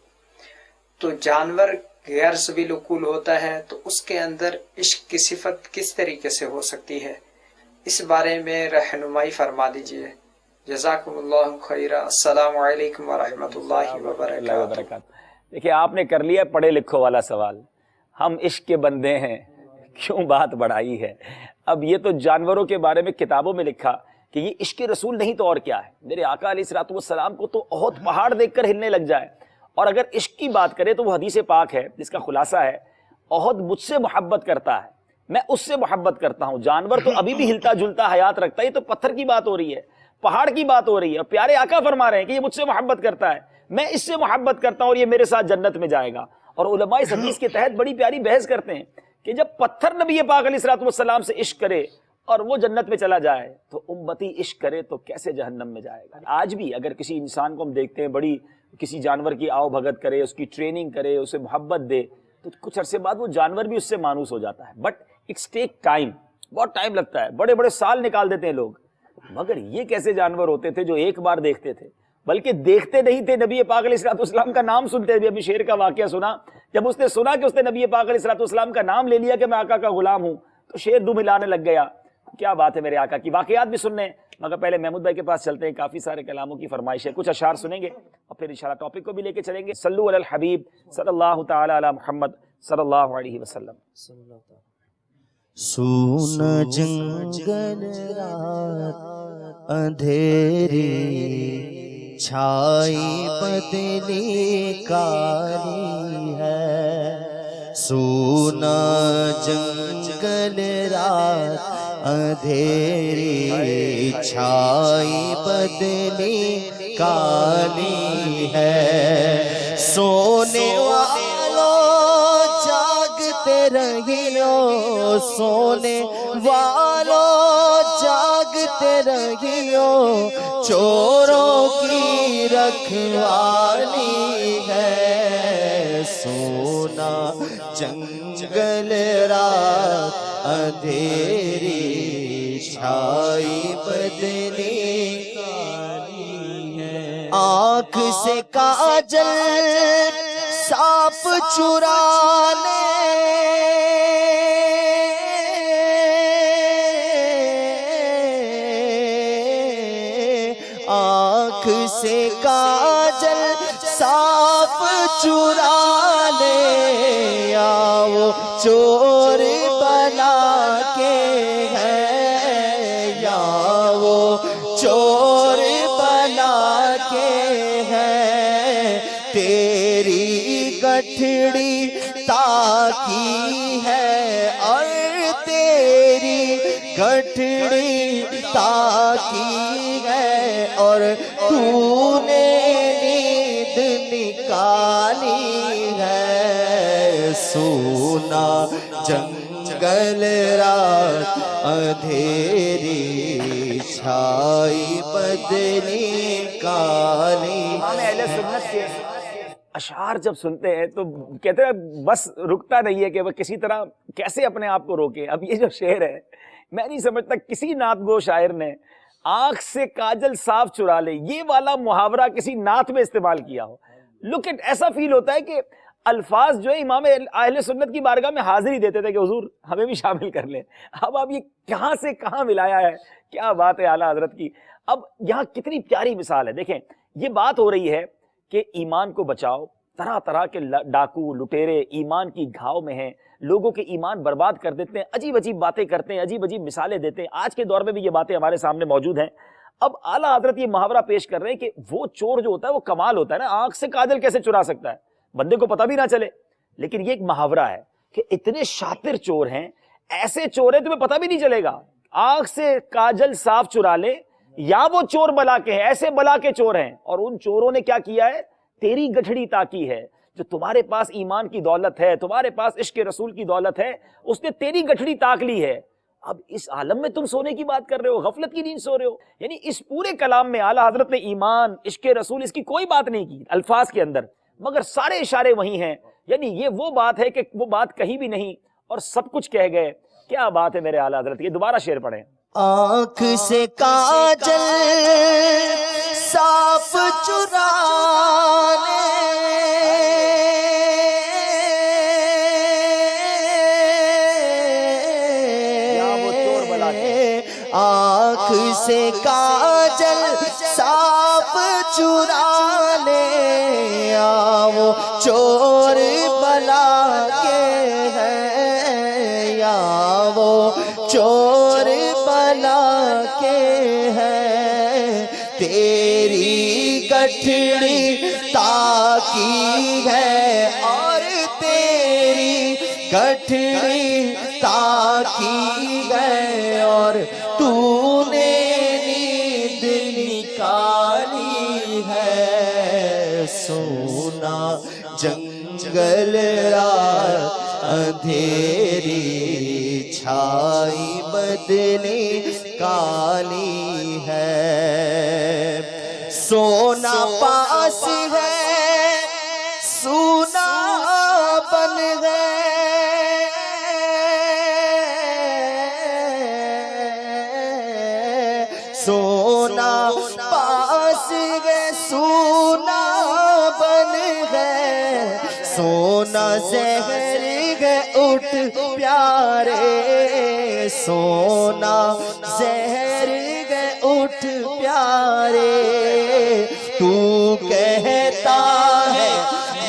تو جانور غیر ذویل العقول ہوتا ہے تو اس کے اندر عشق کی صفت کس طریقے سے ہو سکتی ہے، اس بارے میں رہنمائی فرما دیجیے۔ جزاکم اللہ خیرہ۔ السلام علیکم ورحمۃ اللہ وبرکاتہ۔ دیکھیں آپ نے کر لیا پڑھے لکھوں والا سوال، ہم عشق کے بندے ہیں کیوں بات بڑھائی ہے۔ اب یہ تو جانوروں کے بارے میں کتابوں میں لکھا کہ یہ عشق رسول نہیں تو اور کیا ہے۔ میرے آقا علیہ الصلوۃ والسلام کو تو احد پہاڑ دیکھ کر ہلنے لگ جائے، اور اگر عشق کی بات کرے تو وہ حدیث پاک ہے جس کا خلاصہ ہے احد مجھ سے محبت کرتا ہے، میں اس سے محبت کرتا ہوں۔ جانور تو ابھی بھی ہلتا جلتا حیات رکھتا ہے، یہ تو پتھر کی بات ہو رہی ہے، پہاڑ کی بات ہو رہی ہے، اور پیارے آقا فرما رہے ہیں کہ یہ مجھ سے محبت کرتا ہے، میں اس سے محبت کرتا ہوں اور یہ میرے ساتھ جنت میں جائے گا۔ اور علماء اس حدیث کے تحت بڑی پیاری بحث کرتے ہیں کہ جب پتھر نبی پاک علیہ الصلوۃ والسلام سے عشق کرے اور وہ جنت میں چلا جائے تو امتی عشق کرے تو کیسے جہنم میں جائے گا۔ آج بھی اگر کسی انسان کو ہم دیکھتے ہیں بڑی کسی جانور کی آؤ بھگت کرے، اس کی ٹریننگ کرے، اسے محبت دے، تو کچھ عرصے بعد وہ جانور بھی اس سے مانوس ہو جاتا ہے۔ بٹ اٹس ٹیک ٹائم، بہت ٹائم لگتا ہے، بڑے بڑے سال نکال دیتے ہیں لوگ۔ مگر یہ کیسے جانور ہوتے تھے جو ایک بار دیکھتے تھے، بلکہ دیکھتے نہیں تھے، نبی پاک علیہ الصلوۃ والسلام کا نام سنتے تھے۔ ابھی شیر کا واقعہ سنا، جب اس نے سنا کہ اس نے نبی پاک علیہ الصلوۃ والسلام کا نام لے لیا کہ میں آقا کا غلام ہوں، تو شیر دم ہلانے لگ گیا۔ کیا بات ہے میرے آقا کی، واقعات بھی سننے ہیں، مگر پہلے محمود بھائی کے پاس چلتے ہیں، کافی سارے کلاموں کی فرمائش ہے، کچھ اشعار سنیں گے اور پھر انشاءاللہ ٹاپک کو بھی لے کے چلیں گے۔ صلو علی الحبیب صلی اللہ تعالی علی محمد صلی اللہ علیہ وسلم۔ سونا جنگل رات اندھیری، چھائی بدلی کالی ہے۔ سونا جنگل رات اندھیری، چھائی بدلی کالی ہے۔ سونے والوں جاگتے رہیو، سونے والوں جاگتے رہیو، چوروں کی رکھوالی ہے۔ سونا جنگل رات اندھیری، چھائی بدلی کالی ہے۔ آنکھ سے کاجل صاف چرا لے، آنکھ سے کاجل صاف چرا لے، یا وہ چور بنا کے ہے، یا وہ چور بنا کے ہے، تیری گٹھڑی تاکی ہے، اور تیری گٹھڑی تاکی ہے، اور تو نے نیند نکالی ہے۔ سونا جنگل رات اندھیری، چھائی بدلی کالی۔ امام اہل سنت کے اشعار جب سنتے ہیں تو کہتے ہیں بس رکتا نہیں ہے کہ وہ کسی طرح کیسے اپنے آپ کو روکے۔ اب یہ جو شعر ہے، میں نہیں سمجھتا کسی نعت گو شاعر نے آنکھ سے کاجل صاف چرا لے یہ والا محاورہ کسی نعت میں استعمال کیا ہو۔ لک اٹ، ایسا فیل ہوتا ہے کہ الفاظ جو ہے امام اہل سنت کی بارگاہ میں حاضری دیتے تھے کہ حضور ہمیں بھی شامل کر لیں۔ اب آپ یہ کہاں سے کہاں ملایا ہے، کیا بات ہے اعلیٰ حضرت کی۔ اب یہاں کتنی پیاری مثال ہے، دیکھیں یہ بات ہو رہی ہے کہ ایمان کو بچاؤ، طرح طرح کے ڈاکو لٹیرے ایمان کی گھاؤ میں ہیں، لوگوں کے ایمان برباد کر دیتے ہیں، عجیب عجیب باتیں کرتے ہیں، عجیب عجیب مثالیں دیتے ہیں۔ آج کے دور میں بھی یہ باتیں ہمارے سامنے موجود ہیں۔ اب اعلیٰ حضرت یہ محاورہ پیش کر رہے ہیں کہ وہ چور جو ہوتا ہے وہ کمال ہوتا ہے نا، آنکھ سے کاجل کیسے چرا سکتا ہے، بندے کو پتہ بھی نہ چلے۔ لیکن یہ ایک محاورہ ہے کہ اتنے شاطر چور ہیں، ایسے چور ہیں تمہیں پتہ بھی نہیں چلے گا، آنکھ سے کاجل صاف چرا لے، یا وہ چور بلا کے ہیں، ایسے بلا کے چور ہیں۔ اور ان چوروں نے کیا کیا ہے، تیری گٹھڑی تاکی ہے، جو تمہارے پاس ایمان کی دولت ہے، تمہارے پاس عشق رسول کی دولت ہے، اس نے تیری گٹھڑی تاک لی ہے۔ اب اس عالم میں تم سونے کی بات کر رہے ہو، غفلت کی نیند سو رہے ہو۔ یعنی اس پورے کلام میں اعلیٰ حضرت نے ایمان، عشق رسول، اس کی کوئی بات نہیں کی الفاظ کے اندر، مگر سارے اشارے وہی ہیں۔ یعنی یہ وہ بات ہے کہ وہ بات کہیں بھی نہیں اور سب کچھ کہہ گئے۔ کیا بات ہے میرے اعلیٰ حضرت، یہ دوبارہ شعر پڑھیں۔ آنکھ سے کاجل صاف چرا لے، آنکھ سے کاجل صاف چرا لے، آؤ چور بلا کے ہیں، یا وہ چور بلا کے ہیں، تیری گٹھڑی تاکی ہے اور تیری گٹھڑی تاکی ہے، اور تو نے نیند نکالی ہے، سونا جنگل رات اندھیری چھائی بدلی کالی ہے، سونا پاس ہے سونا بن گئے، سونا پاس گئے سونا بن گئے، سونا زہر گئے اٹھ پیارے، سونا زہر گئے اٹھ پیارے، تو کہتا ہے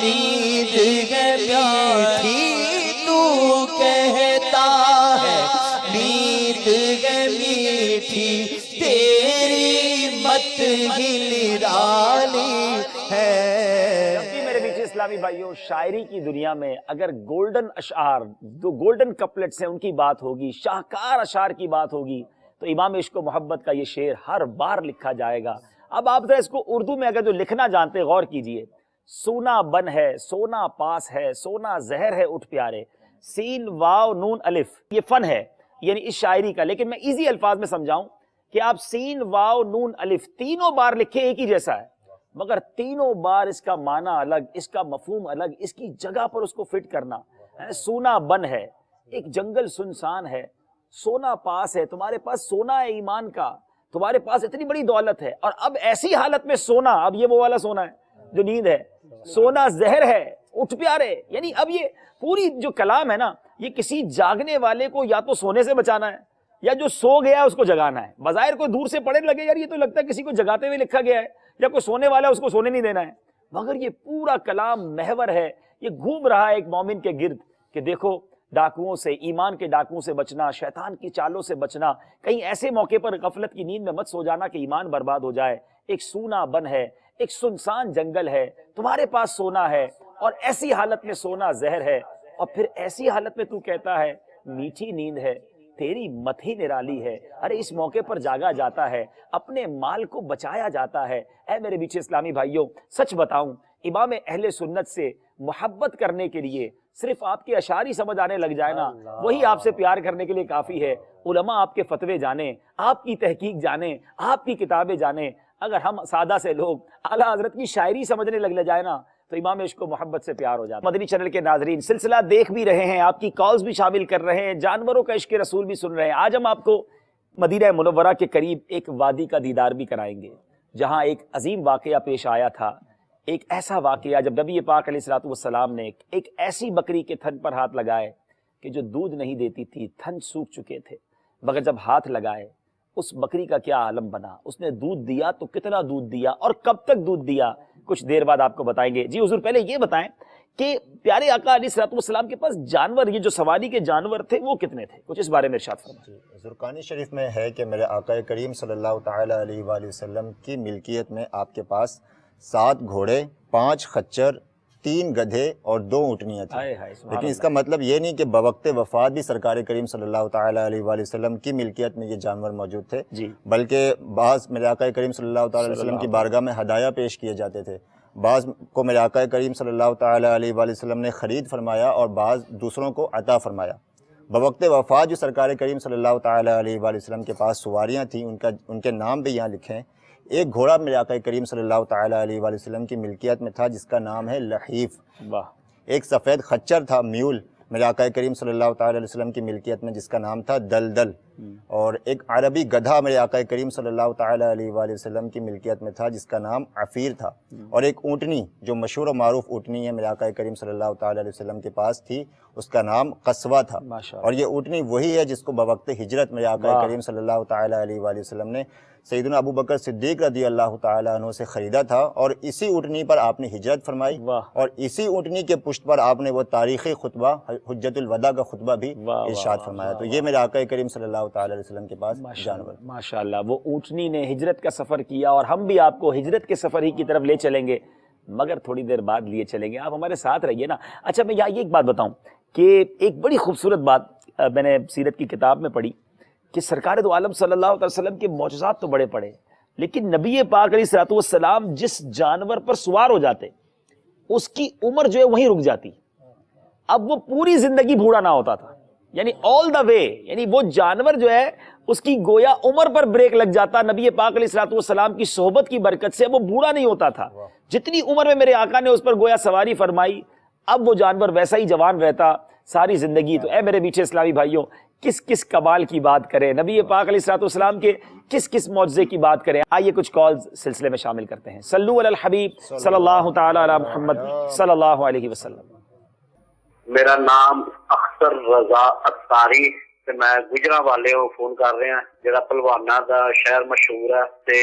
نیند ہے میٹھی، تو کہتا ہے نیند ہے میٹھی، تیری مت ہی نرالی ہے۔ جب بھی میرے بیچ اسلامی بھائیوں شاعری کی دنیا میں اگر گولڈن اشعار، جو گولڈن کپلٹس ہیں ان کی بات ہوگی، شاہکار اشعار کی بات ہوگی، تو امام عشق و محبت کا یہ شعر ہر بار لکھا جائے گا۔ اب آپ ذرا اس کو اردو میں اگر جو لکھنا جانتے غور کیجئے، سونا بن ہے سونا پاس ہے سونا زہر ہے اٹھ پیارے، سین واو نون الف، یہ فن ہے یعنی اس شاعری کا، لیکن میں ایزی الفاظ میں سمجھاؤں کہ آپ سین واو نون الف تینوں بار لکھیں ایک ہی جیسا ہے، مگر تینوں بار اس کا معنی الگ، اس کا مفہوم الگ، اس کی جگہ پر اس کو فٹ کرنا۔ سونا بن ہے، ایک جنگل سنسان ہے، سونا پاس ہے، تمہارے پاس سونا ہے ایمان کا، تمہارے پاس اتنی بڑی دولت ہے، اور اب ایسی حالت میں سونا، اب یہ وہ والا سونا ہے جو نیند ہے، سونا زہر ہے اٹھ پیارے، یعنی اب یہ پوری جو کلام ہے نا، یہ کسی جاگنے والے کو یا تو سونے سے بچانا ہے یا جو سو گیا اس کو جگانا ہے۔ بظاہر کوئی دور سے پڑھنے لگے یار یہ تو لگتا ہے کسی کو جگاتے ہوئے لکھا گیا ہے، یا کوئی سونے والا ہے اس کو سونے نہیں دینا ہے، مگر یہ پورا کلام محور ہے، یہ گھوم رہا ہے ایک مومن کے گرد کہ دیکھو ڈاکوؤں سے، ایمان کے ڈاکوؤں سے بچنا، شیطان کی چالوں سے بچنا، کہیں ایسے موقع پر غفلت کی نیند میں مت سو جانا کہ ایمان برباد ہو جائے۔ ایک سونا بن ہے، ایک سنسان جنگل ہے، تمہارے پاس سونا ہے، اور ایسی حالت میں سونا زہر ہے، اور پھر ایسی حالت میں تو کہتا ہے میٹھی نیند ہے، تیری مت ہی نرالی ہے۔ ارے اس موقع پر جاگا جاتا ہے، اپنے مال کو بچایا جاتا ہے۔ اے میرے بیچ اسلامی بھائیوں، سچ بتاؤں، امام اہل سنت سے محبت کرنے کے لیے صرف آپ کے اشعار ہی سمجھ آنے لگ جائے نا، وہی آپ سے پیار کرنے کے لیے کافی ہے۔ علماء آپ کے فتوے جانیں، آپ کی تحقیق جانیں، آپ کی کتابیں جانیں، اگر ہم سادہ سے لوگ اعلیٰ حضرت کی شاعری سمجھنے لگ جائے نا تو امام عشق و محبت سے پیار ہو جاتا ہے۔ مدنی چینل کے ناظرین، سلسلہ دیکھ بھی رہے ہیں، آپ کی کالز بھی شامل کر رہے ہیں، جانوروں کا عشق رسول بھی سن رہے ہیں۔ آج ہم آپ کو مدینہ منورہ کے قریب ایک وادی کا دیدار بھی کرائیں گے جہاں ایک عظیم واقعہ پیش آیا تھا، ایک ایسا واقعہ جب نبی پاک علیہ الصلوۃ والسلام نے ایک ایسی بکری کے تھن پر ہاتھ لگائے کہ جو دودھ نہیں دیتی تھی، تھن سوکھ چکے تھے، مگر جب ہاتھ لگائے اس بکری کا کیا عالم بنا، اس نے دودھ دیا تو کتنا دودھ دیا اور کب تک دودھ دیا، کچھ دیر بعد آپ کو بتائیں گے۔ جی حضور پہلے یہ بتائیں کہ پیارے آقا علیہ الصلوۃ والسلام کے پاس جانور، یہ جو سواری کے جانور تھے وہ کتنے تھے، کچھ اس بارے میں ارشاد فرمائیں۔ زرقانی شریف میں ہے کہ میرے آقا کریم صلی اللہ تعالی علیہ وآلہ وسلم کی ملکیت میں آپ کے پاس 7 گھوڑے، 5 خچر، 3 گدھے اور 2 اونٹنیاں تھیں۔ لیکن اس کا مطلب یہ نہیں کہ بوقت وفات بھی سرکار کریم صلی اللہ تعالی علیہ وآلہ وسلم کی ملکیت میں یہ جانور موجود تھے، بلکہ بعض میرے آقا کریم صلی اللہ تعالی علیہ وسلم کی بارگاہ میں ہدایہ پیش کیے جاتے تھے، بعض کو میرے آقا کریم صلی اللہ تعالی علیہ وآلہ وسلم نے خرید فرمایا اور بعض دوسروں کو عطا فرمایا۔ بوقت وفات جو سرکار کریم صلی اللہ تعالی علیہ وآلہ وسلم کے پاس سواریاں تھیں، ان کے نام بھی یہاں لکھیں۔ ایک گھوڑا میرے آقا کریم صلی اللہ تعالی علیہ وآلہ وسلم کی ملکیت میں تھا جس کا نام ہے لحیف۔ ایک سفید خچر تھا، میول، میرے آقا کریم صلی اللہ تعالی علیہ وسلم کی ملکیت میں جس کا نام تھا دلدل۔ اور ایک عربی گدھا میرے آقا کریم صلی اللہ تعالیٰ علیہ وآلہ وسلم کی ملکیت میں تھا جس کا نام عفیر تھا، اور ایک اونٹنی جو مشہور و معروف اونٹنی ہے میرے آقا کریم صلی اللہ تعالیٰ علیہ وسلم کے پاس تھی، اس کا نام قصوہ تھا، اور یہ اونٹنی وہی ہے جس کو بوقت ہجرت میرے آقا کریم صلی اللہ تعالیٰ علیہ وآلہ وسلم نے سیدنا ابو بکر صدیق رضی اللہ تعالیٰ عنہ سے خریدا تھا، اور اسی اونٹنی پر آپ نے ہجرت فرمائی، اور اسی اونٹنی کے پشت پر آپ نے وہ تاریخی خطبہ حجت الوداع کا خطبہ بھی ارشاد فرمایا۔ تو یہ میرے آقا کریم صلی اللہ تعالیٰ علیہ وسلم کے پاس جانور۔ ماشاءاللہ، وہ اونٹنی نے ہجرت کا سفر کیا، اور ہم بھی آپ کو ہجرت کے سفر ہی کی طرف لے چلیں گے، مگر تھوڑی دیر بعد لیے چلیں گے، آپ ہمارے ساتھ رہیے نا۔ اچھا، میں یہاں یہ ایک بات بتاؤں کہ ایک بڑی خوبصورت بات میں نے سیرت کی کتاب میں پڑھی کہ سرکار دو عالم صلی اللہ علیہ وسلم کے معجزات تو بڑے پڑے، لیکن نبی پاک علیہ الصلوۃ والسلام جس جانور پر سوار ہو جاتے اس کی عمر جو ہے وہیں رک جاتی۔ اب وہ پوری زندگی بوڑھا نہ ہوتا تھا، یعنی آل دا وے، یعنی وہ جانور جو ہے اس کی گویا عمر پر بریک لگ جاتا، نبی پاک علیہ الصلوۃ والسلام کی صحبت کی برکت سے وہ بوڑھا نہیں ہوتا تھا۔ جتنی عمر میں میرے آقا نے اس پر گویا سواری فرمائی، اب وہ جانور ویسا ہی جوان رہتا ساری زندگی۔ تو اے میرے میٹھے اسلامی بھائیوں، کس کس کمال کی بات کریں، نبی پاک علیہ الصلوۃ والسلام کے کس کس معجزے کی بات کریں۔ آئیے کچھ کالز سلسلے میں شامل کرتے ہیں۔ صلو علی الحبیب صلی اللہ تعالی علی محمد صلی اللہ علیہ وسلم۔ میرا نام اختر رضا اتاری تے میں گجرا والے فون کر رہے ہیں جڑا پلوانا دا شہر مشہور ہے، تے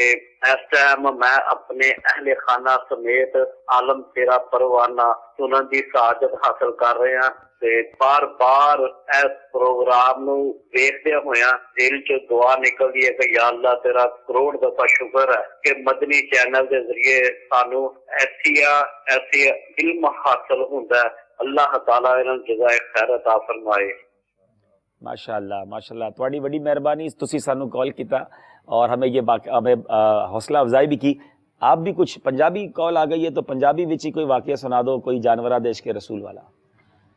اس ٹائم میں اپنے اہل خانہ سمیت عالم تیرا پروانہ سنن دی سعادت حاصل کر رہے ہیں، تے بار بار اس پروگرام نو دیکھتے ہویا دل چ دعا نکلدی ہے کہ یا اللہ تیرا کروڑ دفعہ شکر ہے کہ مدنی چینل دے ذریعے سانو ایسی علم حاصل ہوندا ہے۔ اللہ تعالیٰ انہاں جزائے خیر عطا فرمائے۔ ماشاءاللہ ماشاءاللہ، تواڈی بڑی مہربانی، تسی سانو کال کیتا اور ہمیں یہ ہمیں حوصلہ افزائی بھی کی۔ آپ بھی کچھ پنجابی کال آ گئی ہے تو پنجابی وچ ہی کوئی واقعہ سنا دو، کوئی جانورہ دے عشق رسول والا۔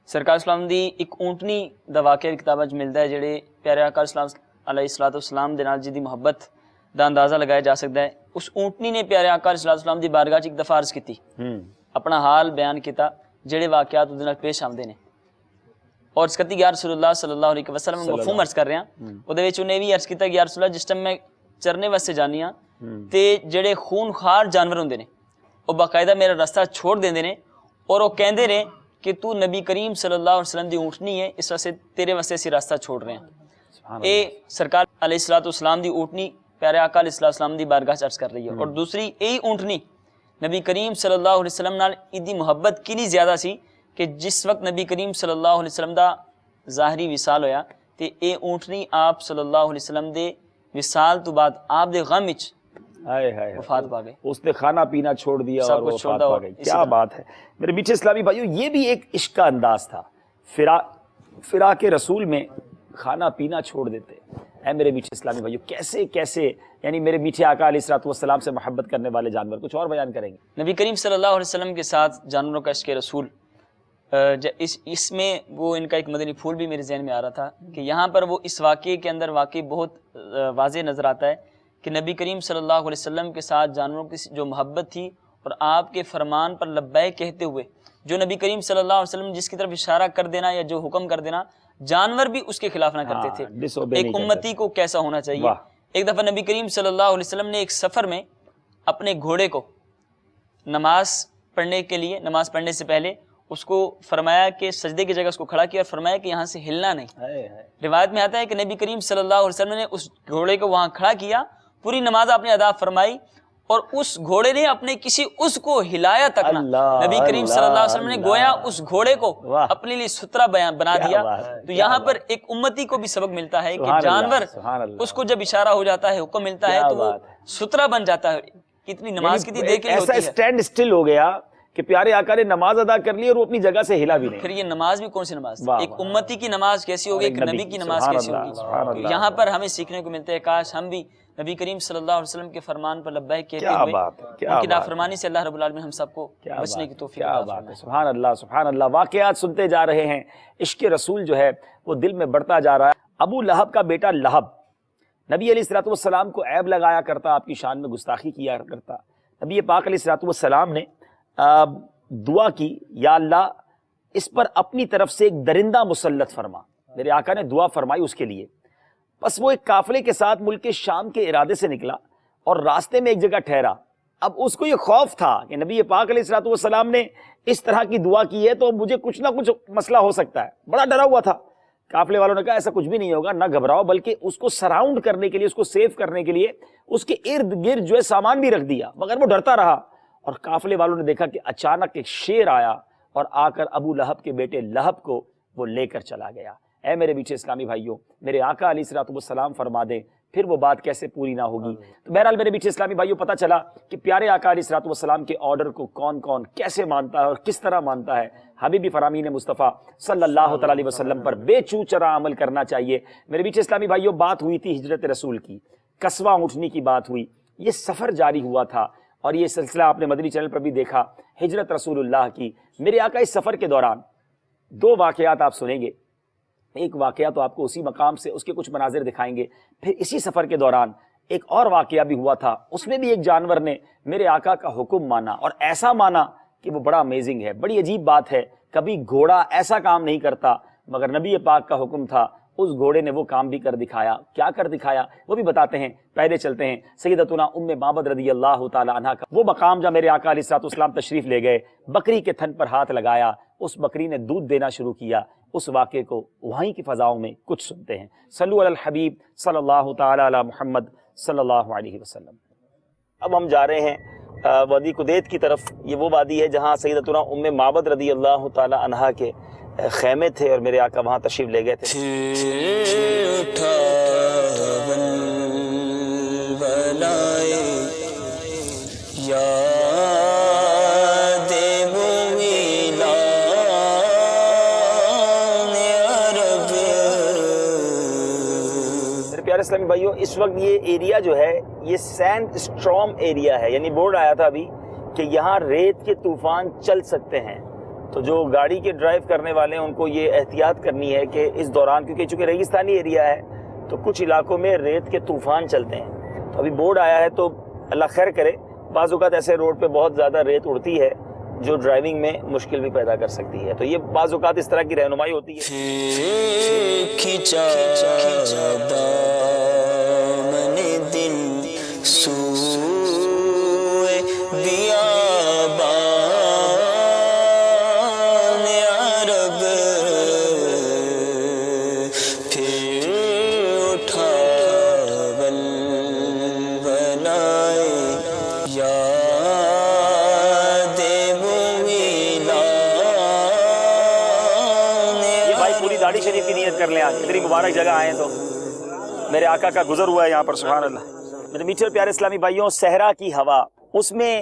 سرکار اسلام دی ایک اونٹنی دا واقعہ کتاب وچ ملدا ہے جڑے پیارے آقا اسلام علیہ الصلوۃ والسلام دے نال جی دی محبت دا اندازہ لگایا جا سکدا ہے۔ اس اونٹنی نے پیارے آقا علیہ الصلوۃ والسلام دی بارگاہ وچ ایک دفعہ عرض کیتی، اپنا حال بیان کیتا جڑے واقعات اودے نال پیش آمدے نے، اور اس کتی یا رسول اللہ صلی اللہ علیہ وسلم مفہوم عرض کر رہے ہیں۔ اودے وچ انہیں بھی عرض کیتا کہ یا رسول اللہ جس ٹائم میں چرنے واسطے جانی ہاں تے جڑے خون خار جانور ہوندے نے وہ باقاعدہ میرا رستہ چھوڑ دیندے نے، اور وہ کہندے نے کہ تو نبی کریم صلی اللہ علیہ وسلم دی اونٹنی ہے، اس واسطے تیرے واسطے اسی راستہ چھوڑ رہے ہیں۔ اے سرکار علیہ الصلوۃ والسلام دی اونٹنی پیارے آقا علیہ الصلوۃ والسلام دی بارگاہ چ عرض کر رہی ہے، اور دوسری یہی اونٹنی نبی کریم صلی اللہ علیہ وسلم نال ایدی محبت کنی زیادہ سی کہ جس وقت نبی کریم صلی اللہ علیہ وسلم دا ظاہری وصال ہویا تے اے اونٹنی آپ صلی اللہ علیہ وسلم دے وصال تو بعد آپ دے غم وچ وفات پا گئے، اس نے کھانا پینا چھوڑ دیا اور وفات پا گئی۔ کیا بات ہے میرے میٹھے اسلامی بھائیوں، یہ بھی ایک عشق کا انداز تھا، فراق رسول میں کھانا پینا چھوڑ دیتے۔ اے میرے میٹھے اسلامی بھائیوں، کیسے کیسے یعنی میرے میٹھے آقا علیہ الصلوۃ والسلام سے محبت کرنے والے جانور، کچھ اور بیان کریں گے؟ نبی کریم صلی اللہ علیہ وسلم کے ساتھ جانوروں کا عشق رسول، اس میں وہ ان کا ایک مدنی پھول بھی میرے ذہن میں آ رہا تھا کہ یہاں پر وہ اس واقعے کے اندر واقعی بہت واضح نظر آتا ہے کہ نبی کریم صلی اللہ علیہ وسلم کے ساتھ جانوروں کی جو محبت تھی، اور آپ کے فرمان پر لبیک کہتے ہوئے جو نبی کریم صلی اللہ علیہ وسلم جس کی طرف اشارہ کر دینا یا جو حکم کر دینا، جانور بھی اس کے خلاف نہ کرتے تھے۔ ایک امتی کو کیسا ہونا چاہیے۔ ایک دفعہ نبی کریم صلی اللہ علیہ وسلم نے ایک سفر میں اپنے گھوڑے کو نماز پڑھنے کے لیے، نماز پڑھنے سے پہلے اس کو فرمایا کہ سجدے کی جگہ اس کو کھڑا کیا، اور فرمایا کہ یہاں سے ہلنا نہیں۔ روایت میں آتا ہے کہ نبی کریم صلی اللہ علیہ وسلم نے اس گھوڑے کو وہاں کھڑا کیا، پوری نماز آپ نے ادا فرمائی، اور اس گھوڑے نے اپنے کسی اس کو ہلایا تک نہ۔ نبی کریم صلی اللہ علیہ وسلم نے گویا اس گھوڑے کو اپنے لیے سترا بنا دیا۔ تو یہاں پر ایک امتی کو بھی سبق ملتا ہے کہ جانور اس کو جب اشارہ ہو جاتا ہے، حکم ملتا ہے، تو وہ سترا بن جاتا ہے۔ کتنی نماز کتنی دیکھ لی ہوتی ہے، ایسا اسٹینڈ سٹل ہو گیا کہ پیارے آقا نے نماز ادا کر لی اور وہ اپنی جگہ سے ہلا بھی نہیں۔ پھر یہ نماز بھی کون سی نماز، ایک امتی کی نماز کیسی ہوگی، ایک نبی کی نماز کیسی ہوگی۔ یہاں پر ہمیں سیکھنے کو ملتا ہے، کاش ہم بھی نبی کریم صلی اللہ علیہ وسلم کے فرمان پر لبیک کہتے ہوئے ان کی نافرمانی سے اللہ رب العالمین ہم سب کو بچنے کی توفیق عطا فرمائے۔ سبحان اللہ سبحان اللہ، واقعات سنتے جا رہے ہیں، عشق رسول جو ہے وہ دل میں بڑھتا جا رہا ہے۔ ابو لہب کا بیٹا لہب نبی علیہ الصلوۃ والسلام کو عیب لگایا کرتا، آپ کی شان میں گستاخی کیا کرتا۔ نبی پاک علیہ الصلوۃ والسلام نے دعا کی، یا اللہ اس پر اپنی طرف سے ایک درندہ مسلط فرما۔ میرے آقا نے دعا فرمائی اس کے لیے، بس وہ ایک قافلے کے ساتھ ملک شام کے ارادے سے نکلا اور راستے میں ایک جگہ ٹھہرا. اب اس کو یہ خوف تھا کہ نبی پاک علیہ الصلوۃ والسلام نے اس طرح کی دعا کی ہے تو مجھے کچھ نہ کچھ مسئلہ ہو سکتا ہے. بڑا ڈرا ہوا تھا. قافلے والوں نے کہا ایسا کچھ بھی نہیں ہوگا، نہ گھبراؤ، بلکہ اس کو سراؤنڈ کرنے کے لیے، اس کو سیف کرنے کے لیے اس کے ارد گرد جو ہے سامان بھی رکھ دیا، مگر وہ ڈرتا رہا. اور قافلے والوں نے دیکھا کہ اچانک ایک شیر آیا اور آ کر ابو لہب کے بیٹے لہب کو وہ لے کر چلا گیا. اے میرے میٹھے اسلامی بھائیوں، میرے آقا علیہ الصلوۃ والسلام فرما دیں پھر وہ بات کیسے پوری نہ ہوگی. تو بہرحال میرے میٹھے اسلامی بھائیوں، پتہ چلا کہ پیارے آقا علیہ الصلوۃ والسلام کے آرڈر کو کون کون کیسے مانتا ہے اور کس طرح مانتا ہے. حبیب فرامین مصطفیٰ صلی اللہ تعالی علیہ وسلم پر بے چو چرا عمل کرنا چاہیے. میرے میٹھے اسلامی بھائیوں، بات ہوئی تھی ہجرت رسول کی، قصواں اٹھنے کی بات ہوئی. یہ سفر جاری ہوا تھا اور یہ سلسلہ آپ نے مدنی چینل پر بھی دیکھا، ہجرت رسول اللہ کی. میرے آقا اس سفر کے دوران دو واقعات آپ سنیں گے. ایک واقعہ تو آپ کو اسی مقام سے اس کے کچھ مناظر دکھائیں گے، پھر اسی سفر کے دوران ایک اور واقعہ بھی ہوا تھا. اس میں بھی ایک جانور نے میرے آقا کا حکم مانا، اور ایسا مانا کہ وہ بڑا امیزنگ ہے، بڑی عجیب بات ہے. کبھی گھوڑا ایسا کام نہیں کرتا، مگر نبی پاک کا حکم تھا، اس گھوڑے نے وہ کام بھی کر دکھایا. کیا کر دکھایا وہ بھی بتاتے ہیں. پہلے چلتے ہیں سیدتنا ام معبد رضی اللہ تعالی عنہ کا وہ مقام جہاں میرے آقا علیہ الصلوۃ والسلام تشریف لے گئے، بکری کے تھن پر ہاتھ لگایا، اس بکری نے دودھ دینا شروع کیا. اس واقعے کو وہیں کی فضاؤں میں کچھ سنتے ہیں. صلو علی الحبیب صلی اللہ تعالی علی محمد صلی اللہ علیہ وسلم. اب ہم جا رہے ہیں وادی قدیت کی طرف. یہ وہ وادی ہے جہاں سیدتنا ام معبد رضی اللہ تعالی عنہا کے خیمے تھے اور میرے آقا وہاں تشریف لے گئے تھے. اسلامی بھائیوں، اس وقت یہ ایریا جو ہے یہ سینڈ اسٹارم ایریا ہے، یعنی بورڈ آیا تھا ابھی کہ یہاں ریت کے طوفان چل سکتے ہیں. تو جو گاڑی کے ڈرائیو کرنے والے ہیں ان کو یہ احتیاط کرنی ہے کہ اس دوران، کیونکہ چونکہ ریگستانی ایریا ہے تو کچھ علاقوں میں ریت کے طوفان چلتے ہیں. تو ابھی بورڈ آیا ہے تو اللہ خیر کرے. بعض اوقات ایسے روڈ پہ بہت زیادہ ریت اڑتی ہے جو ڈرائیونگ میں مشکل بھی پیدا کر سکتی ہے. تو یہ بعض اوقات اس طرح کی رہنمائی ہوتی ہے. شریف کی نیت کر لیں. آج اتنی مبارک جگہ آئے تو میرے آقا کا گزر ہوا ہے یہاں پر. سبحان اللہ. میرے میٹھے اور پیارے اسلامی بھائیوں، صحرا کی ہوا، اس میں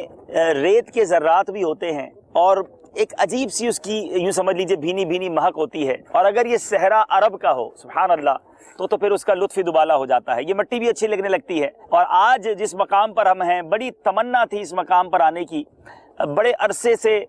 ریت کے ذرات بھی ہوتے ہیں اور ایک عجیب سی اس کی یوں سمجھ لیجئے بھینی بھینی مہک ہوتی ہے. اور اگر یہ صحرا عرب کا ہو، سبحان اللہ، تو پھر اس کا لطف ہی دوبالا ہو جاتا ہے. یہ مٹی بھی اچھی لگنے لگتی ہے. اور آج جس مقام پر ہم ہیں، بڑی تمنا تھی اس مقام پر آنے کی. بڑے عرصے سے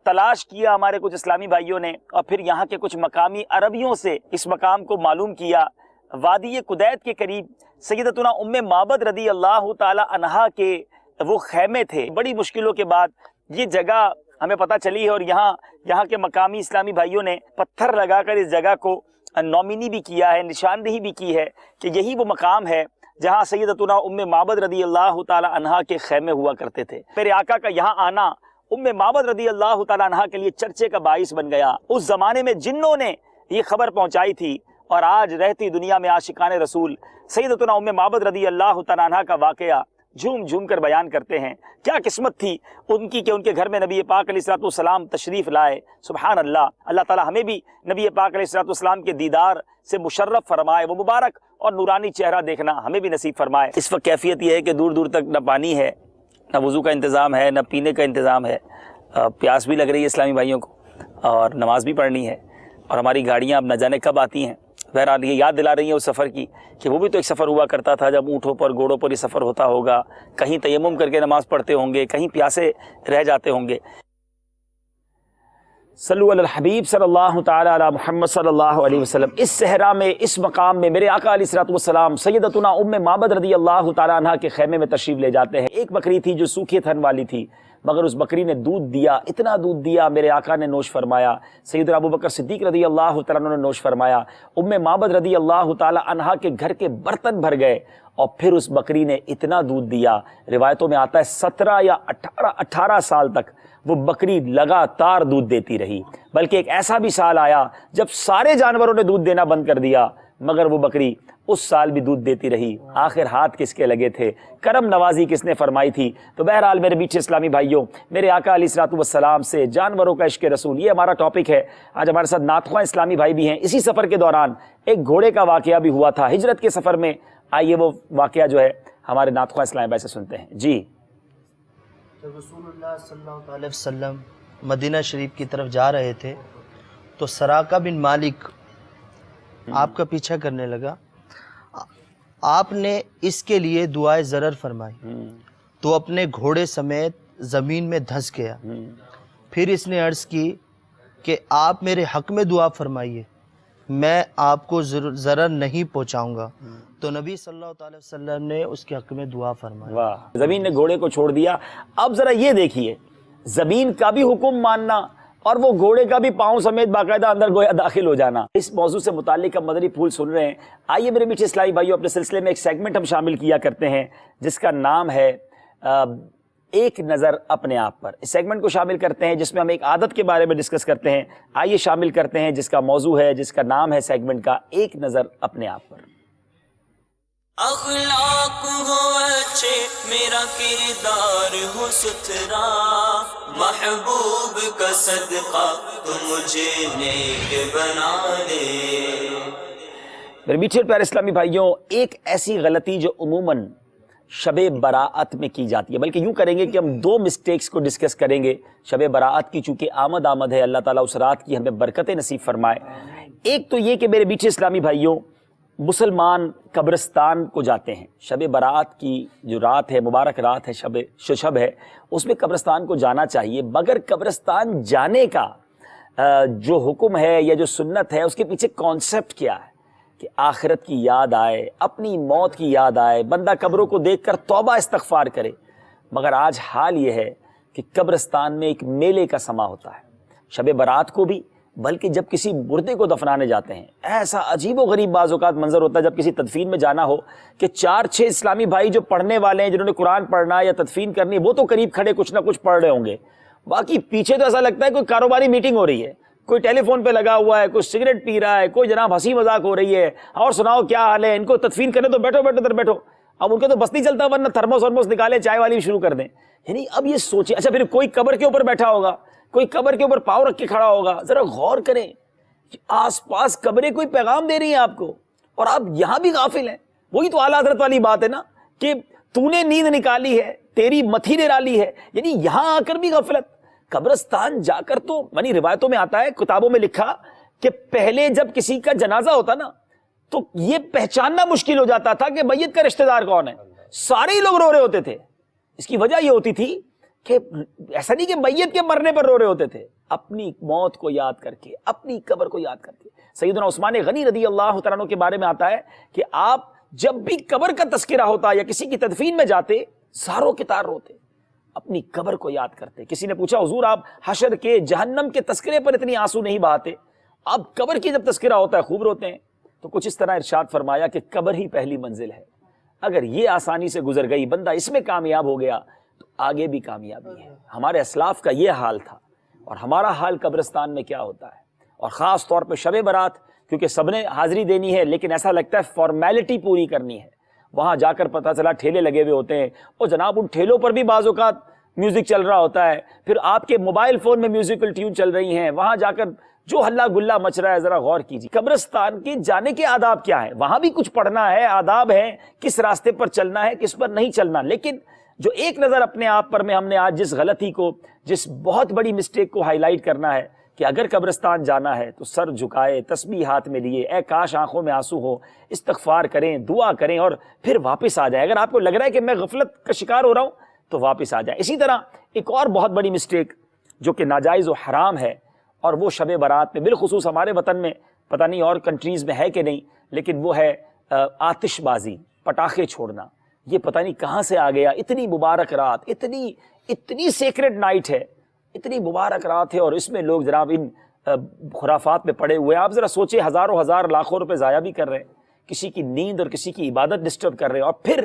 تلاش کیا ہمارے کچھ اسلامی بھائیوں نے، اور پھر یہاں کے کچھ مقامی عربیوں سے اس مقام کو معلوم کیا. وادی قدیت کے قریب سیدتنا ام معبد رضی اللہ تعالی عنہا کے وہ خیمے تھے. بڑی مشکلوں کے بعد یہ جگہ ہمیں پتہ چلی ہے، اور یہاں کے مقامی اسلامی بھائیوں نے پتھر لگا کر اس جگہ کو نومینی بھی کیا ہے، نشاندہی بھی کی ہے کہ یہی وہ مقام ہے جہاں سیدتنا ام معبد رضی اللہ تعالی عنہا کے خیمے ہوا کرتے تھے. میرے آقا کا یہاں آنا ام معبد رضی اللہ تعالی عنہا کے لیے چرچے کا باعث بن گیا. اس زمانے میں جنوں نے یہ خبر پہنچائی تھی، اور آج رہتی دنیا میں عاشقان رسول سیدتنا ام معبد رضی اللہ تعالی عنہا کا واقعہ جھوم جھوم کر بیان کرتے ہیں. کیا قسمت تھی ان کی کہ ان کے گھر میں نبی پاک علیہ الصلوۃ والسلام تشریف لائے. سبحان اللہ. اللہ تعالیٰ ہمیں بھی نبی پاک علیہ الصلوۃ والسلام کے دیدار سے مشرف فرمائے. وہ مبارک اور نورانی چہرہ دیکھنا ہمیں بھی نصیب فرمائے. اس وقت کیفیت یہ ہے کہ دور دور تک نہ پانی ہے، نہ وضو کا انتظام ہے، نہ پینے کا انتظام ہے. پیاس بھی لگ رہی ہے اسلامی بھائیوں کو، اور نماز بھی پڑھنی ہے، اور ہماری گاڑیاں اب نہ جانے کب آتی ہیں. بہرحال یہ یاد دلا رہی ہیں اس سفر کی کہ وہ بھی تو ایک سفر ہوا کرتا تھا جب اونٹوں پر گھوڑوں پر یہ سفر ہوتا ہوگا. کہیں تیمم کر کے نماز پڑھتے ہوں گے، کہیں پیاسے رہ جاتے ہوں گے. صلو علی الحبیب صلی اللہ تعالی علی محمد صلی اللہ علیہ وسلم. اس صحرا میں، اس مقام میں میرے آقا علیہ الصلوۃ والسلام سیدتنا ام معبد رضی اللہ تعالی عنہا کے خیمے میں تشریف لے جاتے ہیں. ایک بکری تھی جو سوکھے تھن والی تھی، مگر اس بکری نے دودھ دیا، اتنا دودھ دیا، میرے آقا نے نوش فرمایا، سیدنا ابو بکر صدیق رضی اللہ تعالیٰ عنہ نے نوش فرمایا، معبد رضی اللہ تعالیٰ عنہا کے گھر کے برتن بھر گئے، اور پھر اس بکری نے اتنا دودھ دیا، روایتوں میں آتا ہے 17 یا 18 سال تک وہ بکری لگاتار دودھ دیتی رہی، بلکہ ایک ایسا بھی سال آیا جب سارے جانوروں نے دودھ دینا بند کر دیا، مگر وہ بکری اس سال بھی دودھ دیتی رہی۔ آخر ہاتھ کس کے لگے تھے؟ کرم نوازی کس نے فرمائی تھی؟ تو بہرحال میرے میٹھے اسلامی بھائیوں، میرے آقا علیہ الصلوۃ والسلام سے جانوروں کا عشق رسول، یہ ہمارا ٹاپک ہے۔ آج ہمارے ساتھ نعت خواں اسلامی بھائی بھی ہیں۔ اسی سفر کے دوران ایک گھوڑے کا واقعہ بھی ہوا تھا ہجرت کے سفر میں، آئیے وہ واقعہ جو ہے ہمارے نعت خواں اسلامی بھائی سے سنتے ہیں۔ جی، جب رسول اللہ صلی اللہ علیہ وسلم مدینہ شریف کی طرف جا رہے تھے تو سراقہ بن مالک آپ کا پیچھا کرنے لگا، آپ نے اس کے لیے دعائے ضرر فرمائی تو اپنے گھوڑے سمیت زمین میں دھس گیا۔ پھر اس نے عرض کی کہ آپ میرے حق میں دعا فرمائیے، میں آپ کو ضرر نہیں پہنچاؤں گا، تو نبی صلی اللہ علیہ وسلم نے اس کے حق میں دعا فرمائی۔ واہ، زمین نے گھوڑے کو چھوڑ دیا۔ اب ذرا یہ دیکھیے، زمین کا بھی حکم ماننا اور وہ گھوڑے کا بھی پاؤں سمیت باقاعدہ اندر گویا داخل ہو جانا۔ اس موضوع سے متعلق ہم مدنی پھول سن رہے ہیں۔ آئیے میرے میٹھے اسلامی بھائیوں، اپنے سلسلے میں ایک سیگمنٹ ہم شامل کیا کرتے ہیں جس کا نام ہے ایک نظر اپنے آپ پر۔ اس سیگمنٹ کو شامل کرتے ہیں جس میں ہم ایک عادت کے بارے میں ڈسکس کرتے ہیں۔ آئیے شامل کرتے ہیں جس کا موضوع ہے، جس کا نام ہے سیگمنٹ کا ایک نظر اپنے آپ پر۔ اخلاق ہو اچھے، میرا کردار ہو ستھرا، محبوب کا صدقہ تو مجھے نیک بنا دے۔ میرے میٹھے پیارے اسلامی بھائیوں، ایک ایسی غلطی جو عموماً شب براءت میں کی جاتی ہے، بلکہ یوں کریں گے کہ ہم دو مسٹیکس کو ڈسکس کریں گے شب براءت کی، چونکہ آمد ہے، اللہ تعالیٰ اس رات کی ہمیں برکتیں نصیب فرمائے۔ ایک تو یہ کہ میرے میٹھے اسلامی بھائیوں، مسلمان قبرستان کو جاتے ہیں، شب براءت کی جو رات ہے، مبارک رات ہے، شب ہے، اس میں قبرستان کو جانا چاہیے، مگر قبرستان جانے کا جو حکم ہے یا جو سنت ہے، اس کے پیچھے کانسیپٹ کیا ہے کہ آخرت کی یاد آئے، اپنی موت کی یاد آئے، بندہ قبروں کو دیکھ کر توبہ استغفار کرے۔ مگر آج حال یہ ہے کہ قبرستان میں ایک میلے کا سما ہوتا ہے، شب برات کو بھی، بلکہ جب کسی مردے کو دفنانے جاتے ہیں، ایسا عجیب و غریب بعض اوقات منظر ہوتا ہے جب کسی تدفین میں جانا ہو کہ 4-6 اسلامی بھائی جو پڑھنے والے ہیں، جنہوں نے قرآن پڑھنا یا تدفین کرنی، وہ تو قریب کھڑے کچھ نہ کچھ پڑھ رہے ہوں گے، باقی پیچھے تو ایسا لگتا ہے کوئی کاروباری میٹنگ ہو رہی ہے، کوئی ٹیلی فون پہ لگا ہوا ہے، کوئی سگریٹ پی رہا ہے، کوئی جناب ہنسی مذاق ہو رہی ہے، اور سناؤ کیا حال ہے، ان کو تدفین کرنے تو بیٹھو ادھر بیٹھو، اب ان کو تو بس نہیں چلتا، ورنہ تھرموس نکالے چائے والی بھی شروع کر دیں۔ یعنی اب یہ سوچیں، اچھا پھر کوئی قبر کے اوپر بیٹھا ہوگا، کوئی قبر کے اوپر پاؤں رکھ کے کھڑا ہوگا، ذرا غور کریں، آس پاس قبریں کوئی پیغام دے رہی ہیں آپ کو، اور آپ یہاں بھی غافل ہیں۔ وہی تو اعلیٰ حضرت والی بات ہے نا کہ تو نے نیند نکالی ہے، تیری متھی نے ڈالی ہے، یعنی یہاں آ کر بھی غفلت۔ قبرستان جا کر تو یعنی روایتوں میں آتا ہے، کتابوں میں لکھا کہ پہلے جب کسی کا جنازہ ہوتا نا تو یہ پہچاننا مشکل ہو جاتا تھا کہ میت کا رشتہ دار کون ہے، سارے لوگ رو رہے ہوتے تھے۔ اس کی وجہ یہ ہوتی تھی کہ ایسا نہیں کہ میت کے مرنے پر رو رہے ہوتے تھے، اپنی موت کو یاد کر کے، اپنی قبر کو یاد کر کے۔ سیدنا عثمان غنی رضی اللہ تعالیٰ عنہ کے بارے میں آتا ہے کہ آپ جب بھی قبر کا تذکرہ ہوتا یا کسی کی تدفین میں جاتے، زاروں کے تار روتے، اپنی قبر کو یاد کرتے۔ کسی نے پوچھا حضور آپ حشر کے، جہنم کے تذکرے پر اتنی آنسو نہیں بہاتے، اب قبر کی جب تذکرہ ہوتا ہے خوب روتے ہیں؟ تو کچھ اس طرح ارشاد فرمایا کہ قبر ہی پہلی منزل ہے، اگر یہ آسانی سے گزر گئی، بندہ اس میں کامیاب ہو گیا تو آگے بھی کامیابی ہے۔ ہمارے اسلاف کا یہ حال تھا، اور ہمارا حال قبرستان میں کیا ہوتا ہے، اور خاص طور پہ شب برات، کیونکہ سب نے حاضری دینی ہے، لیکن ایسا لگتا ہے فارمیلٹی پوری کرنی ہے۔ وہاں جا کر پتہ چلا ٹھیلے لگے ہوئے ہوتے ہیں، اور جناب ان ٹھیلوں پر بھی بعض اوقات میوزک چل رہا ہوتا ہے، پھر آپ کے موبائل فون میں میوزیکل ٹیون چل رہی ہیں، وہاں جا کر جو ہلہ گلہ مچ رہا ہے، ذرا غور کیجیے۔ قبرستان کے جانے کے آداب کیا ہیں؟ وہاں بھی کچھ پڑھنا ہے، آداب ہیں، کس راستے پر چلنا ہے، کس پر نہیں چلنا۔ لیکن جو ایک نظر اپنے آپ پر میں ہم نے آج جس غلطی کو، جس بہت بڑی مسٹیک کو ہائی لائٹ کرنا ہے کہ اگر قبرستان جانا ہے تو سر جھکائے، تسبیح ہاتھ میں لیے، اے کاش آنکھوں میں آنسو ہو، استغفار کریں، دعا کریں، اور پھر واپس آ جائیں۔ اگر آپ کو لگ رہا ہے کہ میں غفلت کا شکار ہو رہا ہوں تو واپس آ جائیں۔ اسی طرح ایک اور بہت بڑی مسٹیک جو کہ ناجائز و حرام ہے، اور وہ شب برات میں، بالخصوص ہمارے وطن میں، پتہ نہیں اور کنٹریز میں ہے کہ نہیں، لیکن وہ ہے آتش بازی، پٹاخے چھوڑنا۔ یہ پتہ نہیں کہاں سے آ گیا. اتنی مبارک رات، اتنی سیکرٹ نائٹ ہے، اتنی مبارک رات ہے، اور اس میں لوگ جناب ان خرافات میں پڑے ہوئے ہیں. آپ ذرا سوچیں، ہزاروں ہزار لاکھوں روپے ضائع بھی کر رہے ہیں، کسی کی نیند اور کسی کی عبادت ڈسٹرب کر رہے ہیں، اور پھر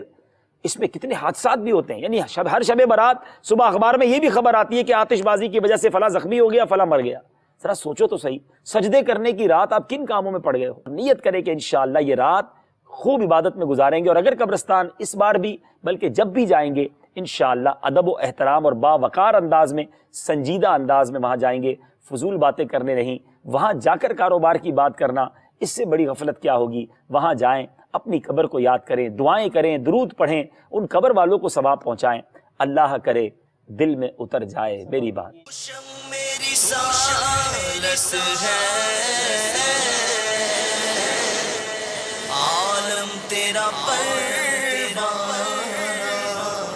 اس میں کتنے حادثات بھی ہوتے ہیں. یعنی ہر شب برات صبح اخبار میں یہ بھی خبر آتی ہے کہ آتش بازی کی وجہ سے فلاں زخمی ہو گیا، فلاں مر گیا. ذرا سوچو تو صحیح، سجدے کرنے کی رات آپ کن کاموں میں پڑ گئے ہو. نیت کریں کہ انشاءاللہ یہ رات خوب عبادت میں گزاریں گے، اور اگر قبرستان اس بار بھی بلکہ جب بھی جائیں گے انشاءاللہ ادب و احترام اور باوقار انداز میں، سنجیدہ انداز میں وہاں جائیں گے. فضول باتیں کرنے نہیں، وہاں جا کر کاروبار کی بات کرنا، اس سے بڑی غفلت کیا ہوگی. وہاں جائیں، اپنی قبر کو یاد کریں، دعائیں کریں، درود پڑھیں، ان قبر والوں کو ثواب پہنچائیں. اللہ کرے دل میں اتر جائے میری بات. میری سالس ہے عالم تیرا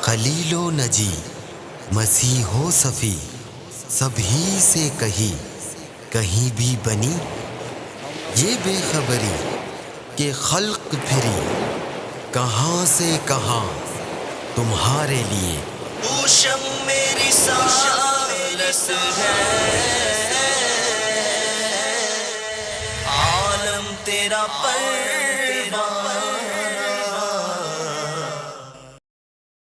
خلیل و نجی، مسیح و صفی، سبھی سے کہیں بھی بنی یہ بے خبری کہ خلق پھری کہاں سے کہاں تمہارے لیے. اوشم میری سالس ہے عالم تیرا پر